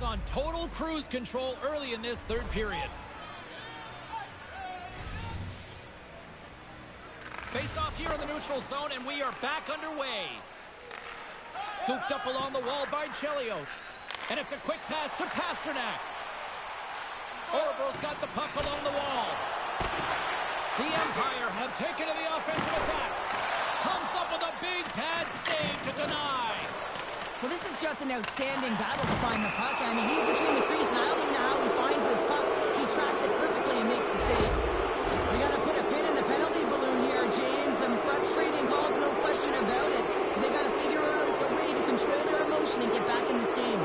On total cruise control early in this third period. Face off here in the neutral zone, and we are back underway. Scooped up along the wall by Chelios. And it's a quick pass to Pasternak. Orebro's got the puck along the wall. The Empire have taken to the offensive attack. Comes up with a big pad save to deny. Well, this is just an outstanding battle to find the puck. I mean, he's between the crease, and I don't even know how he finds this puck. He tracks it perfectly and makes the save. We got to put a pin in the penalty balloon here, James. The frustrating calls, no question about it. They got to figure out a way to control their emotion and get back in this game.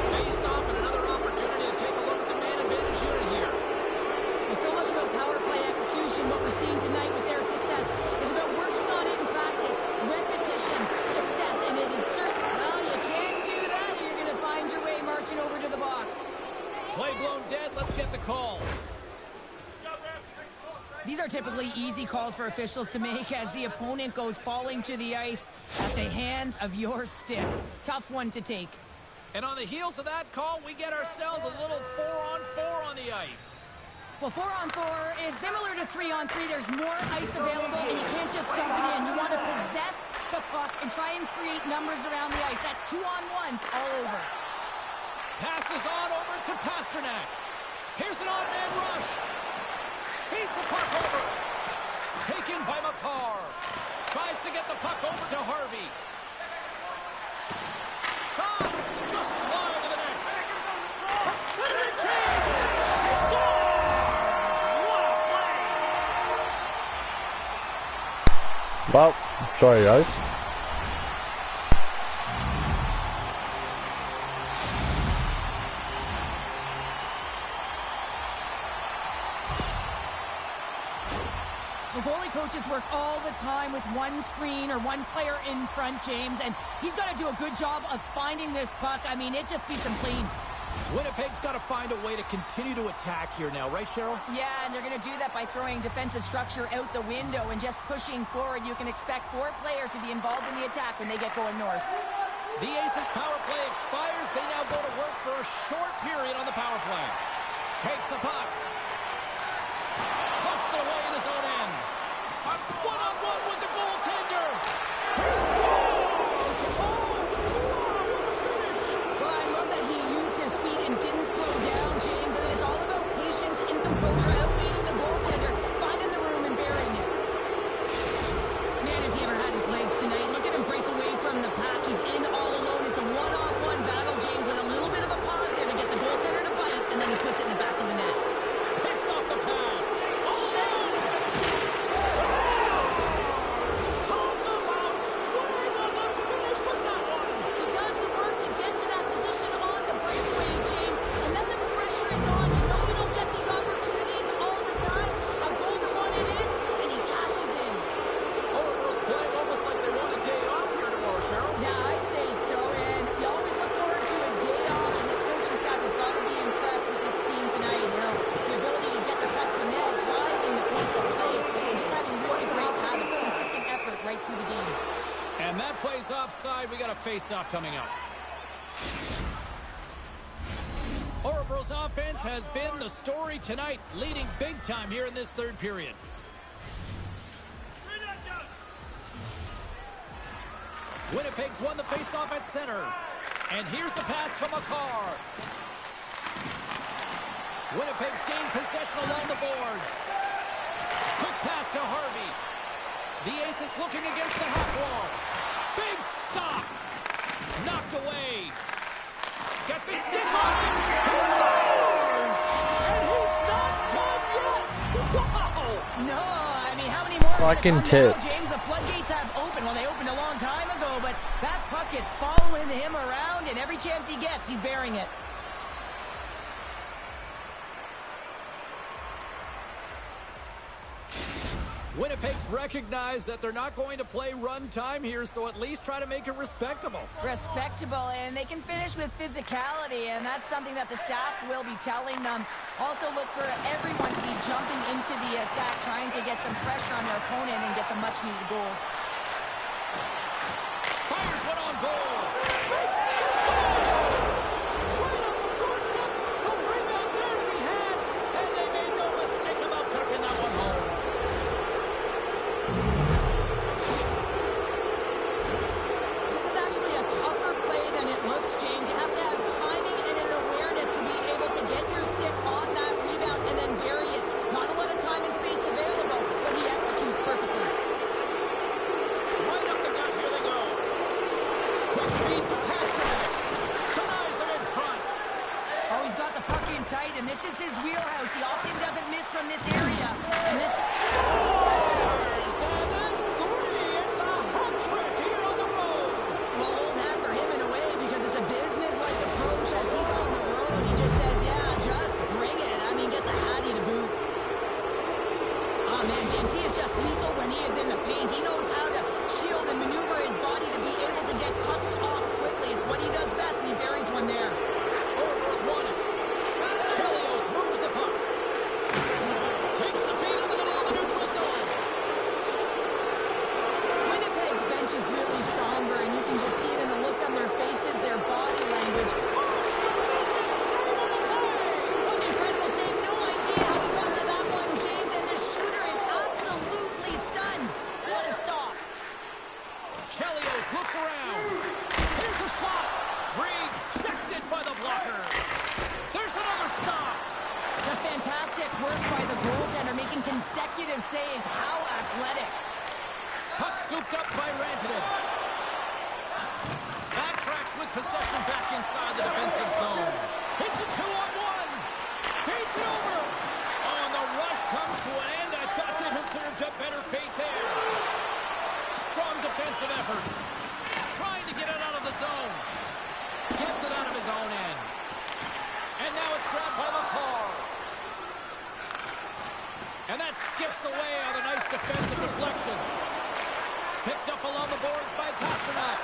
Face off and another opportunity to take a look at the man advantage unit here. With so much about power play execution, what we're seeing tonight with their success is about working on it in practice, repetition, success, and it is certain. Well, you can't do that. You're going to find your way marching over to the box. Play blown dead. Let's get the call. These are typically easy calls for officials to make as the opponent goes falling to the ice at the hands of your stick. Tough one to take. And on the heels of that call, we get ourselves a little 4-on-4 on the ice. Well, 4-on-4 is similar to 3-on-3. There's more ice available, and you can't just dump it in. You want to possess the puck and try and create numbers around the ice. That's 2-on-1s all over. Passes on over to Pasternak. Here's an odd-man rush. Feeds the puck over. Taken by McCarr. Tries to get the puck over to Harvey. Shot. Just slide to the net. A center chance. Scores. What a play. Well, sorry guys. The goalie coaches work all the time with one screen or one player in front, James, and he's got to do a good job of finding this puck. I mean, it just beats him clean. Winnipeg's got to find a way to continue to attack here now, right, Cheryl? Yeah, and they're going to do that by throwing defensive structure out the window and just pushing forward. You can expect 4 players to be involved in the attack when they get going north. The Aces power play expires. They now go to work for a short period on the power play. Takes the puck. Pucks it away in his own end. One-on-one with the goaltender. He scores! Oh, what a finish! Well, I love that he used his speed and didn't slow down, James. And it's all about patience and composure, outweighing the goaltender, finding the room and burying it. Man, has he ever had his legs tonight. Look at him break away from the pack. He's in all alone. It's a one-on-one battle, James, with a little bit of a pause there to get the goaltender to bite, and then he puts it in the back of the net. Picks off the pass. All alone. Talk about swing on the finish with that one. He does the work to get to that position on the breakaway, James, and then the pressure is on. You know you don't get these opportunities all the time. A golden one it is, and he cashes in. Oracle's playing almost like they want a day off here tomorrow, Cheryl. Yeah, I'd say so, and you always look forward to a day off, and this coaching staff has got to be impressed with this team tonight. You know, the ability to get the puck to net, driving the pace of play, and just having really great habits, consistent effort right through the game. And that plays offside. We got a face-off coming up. Orebro's offense has been the story tonight, leading big time here in this third period. Winnipeg's won the face-off at center. And here's the pass from McCarr. Winnipeg's gained possession along the boards. Quick pass to Harvey. The Aces looking against the half wall. Big stop. Knocked away. Gets a stick on it. He scores! And he's not done yet. Wow! No, I mean, how many more Fucking are gonna come tits. now, James? The floodgates have opened. Well, they opened a long time ago, but that puck is following him around, and every chance he gets, he's burying it. Winnipeg's recognized that they're not going to play run time here, so at least try to make it respectable. Respectable, and they can finish with physicality, and that's something that the staff will be telling them. Also look for everyone to be jumping into the attack, trying to get some pressure on their opponent and get some much-needed goals. Fires one on goal. Makes the score! Right on the doorstep. The rebound there to be had, and they made no mistake about tucking that one home. This is actually a tougher play than it looks, James. You have to have timing and an awareness to be able to get your stick on that rebound and then bury it. Not a lot of time and space available, but he executes perfectly. Right up the gut, here they go. Quick feed to Pasternak. Denies him in front. Oh, he's got the puck in tight, and this is his wheelhouse. He often doesn't miss from this area. And this... Scores! And that's three. It's a hat trick here on the road. Well, old hat for him in a way, because it's a business-like approach as he's on the road. He just says, yeah, just bring it. I mean, gets a hattie to boot. Oh, man, James, he is just lethal when he is in the paint. He knows how to shield and maneuver his body to be able to get pucks off quickly. It's what he does best, and he buries one there. Orebro's won it. Chelios moves the puck. Takes the feed in the middle of the neutral zone. Winnipeg's bench is really somber, and you can just see it in the look on their faces, their body language. Save on the play. What an incredible save. No idea how he got to that one, James, and the shooter is absolutely stunned. What a stop. Chelios looks around. Here's a shot. Rejected by the blocker. There's another stop. Just fantastic work by the goaltender, making consecutive saves. How athletic. Puck scooped up by Rantanen. Backtracks with possession back inside the defensive zone. It's a 2-on-1. Feeds it over. Oh, and the rush comes to an end. I thought they deserved a better fate there. Strong defensive effort. Trying to get it out of the zone. Gets it out of his own end. And now it's grabbed by McCarr. And that skips away on a nice defensive deflection. Picked up along the boards by Pasternak.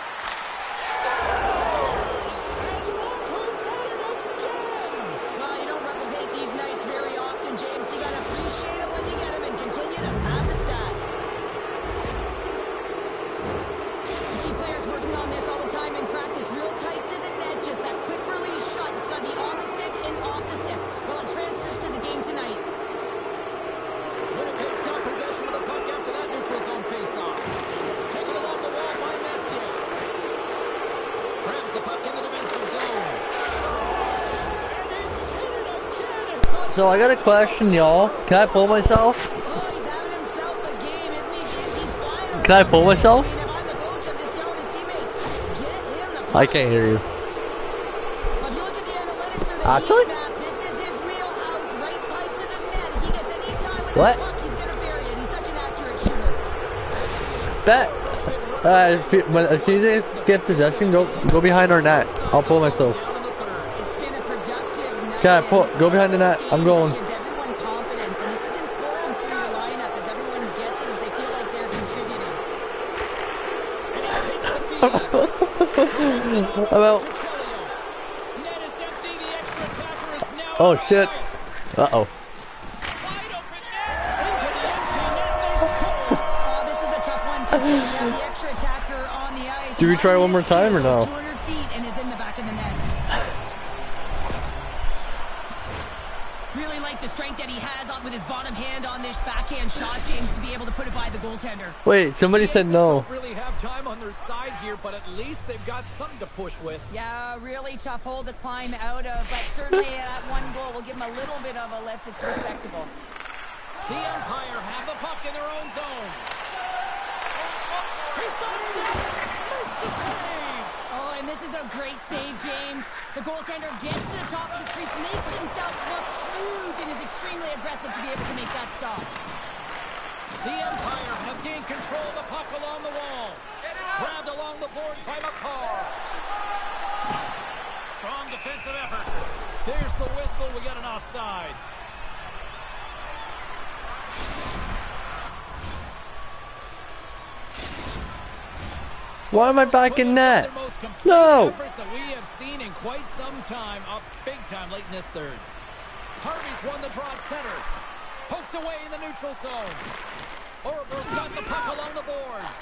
Scores! And look who's at it again! Well, you don't replicate these nights very often, James. You gotta appreciate them when you get them and continue to pad the stats. You see players working on this all the time in practice, So I got a question, y'all. Can I pull myself? Oh, he's having himself a game, isn't he, James? He's flying over Can I the pull place. myself? I mean, if I'm the coach, I'm just telling his teammates, get him the puck. I can't hear you. If you look at the analytics or the Actually? heat map, this is his wheelhouse, right tight to the net. If he gets any time with What? that puck, he's going to bury it. He's such an accurate shooter. Bet. As soon as they get possession, go behind our net. I'll pull myself. It's been a productive night. Okay, and pull. this is Go one behind the of those net. I'm games going. that gives everyone confidence, and this is important for your lineup as everyone gets it, as they feel like they're contributing. And he takes the feed. I'm out. Net is empty. The extra attacker is now Oh on shit. ice. Uh oh. Wide open net. Into the empty net. They score. Oh, this is a tough one to take. You have the extra attacker on the ice. Do we try one more time or no? 200 feet and is in the back of the net. Really like the strength that he has on with his bottom hand on this backhand shot, James, to be able to put it by the goaltender. Wait, somebody said Aces no. don't really have time on their side here, but at least they've got something to push with. Yeah, really tough hole to climb out of, but certainly that one goal will give him a little bit of a lift. It's respectable. The Empire have the puck in their own zone. He's got a step. Makes the save. Oh, and this is a great save, James. The goaltender gets to the top of his crease, makes himself look huge, and is extremely aggressive to be able to make that stop. The Empire have gained control of the puck along the wall. Grabbed along the boards by McCarr. Strong defensive effort. There's the whistle. We got an offside. Why am I back in net? Their most complete No. efforts that we have seen in quite some time. Up big time late in this third. Harvey's won the draw at center. Poked away in the neutral zone. Orebro's got the puck along the boards.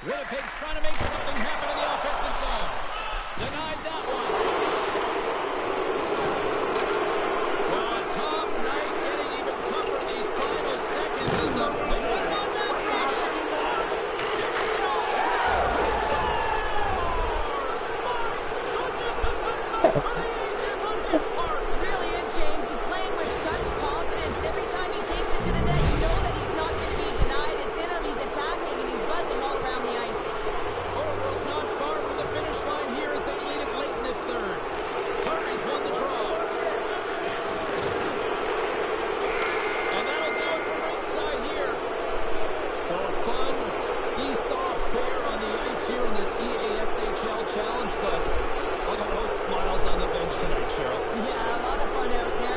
Winnipeg's trying to make something happen in the offensive zone. Denied that one. Well, a tough night, getting even tougher in these final seconds as the big one on that fish. Dishes it off. He scores! My goodness, that's a night for the ages on his part. It really is, James. He's playing with such confidence. Every time he takes it to the net, you know that he's not going to be denied. It's in him. He's attacking, and he's buzzing all around the ice. Orebro's not far from the finish line here as they lead it late in this third. Hurry's won the draw. And that'll do it for ringside here. Well, a fun, seesaw fair on the ice here in this EASHL challenge, but look at those smiles on the bench tonight, Cheryl. Yeah, a lot of fun out there.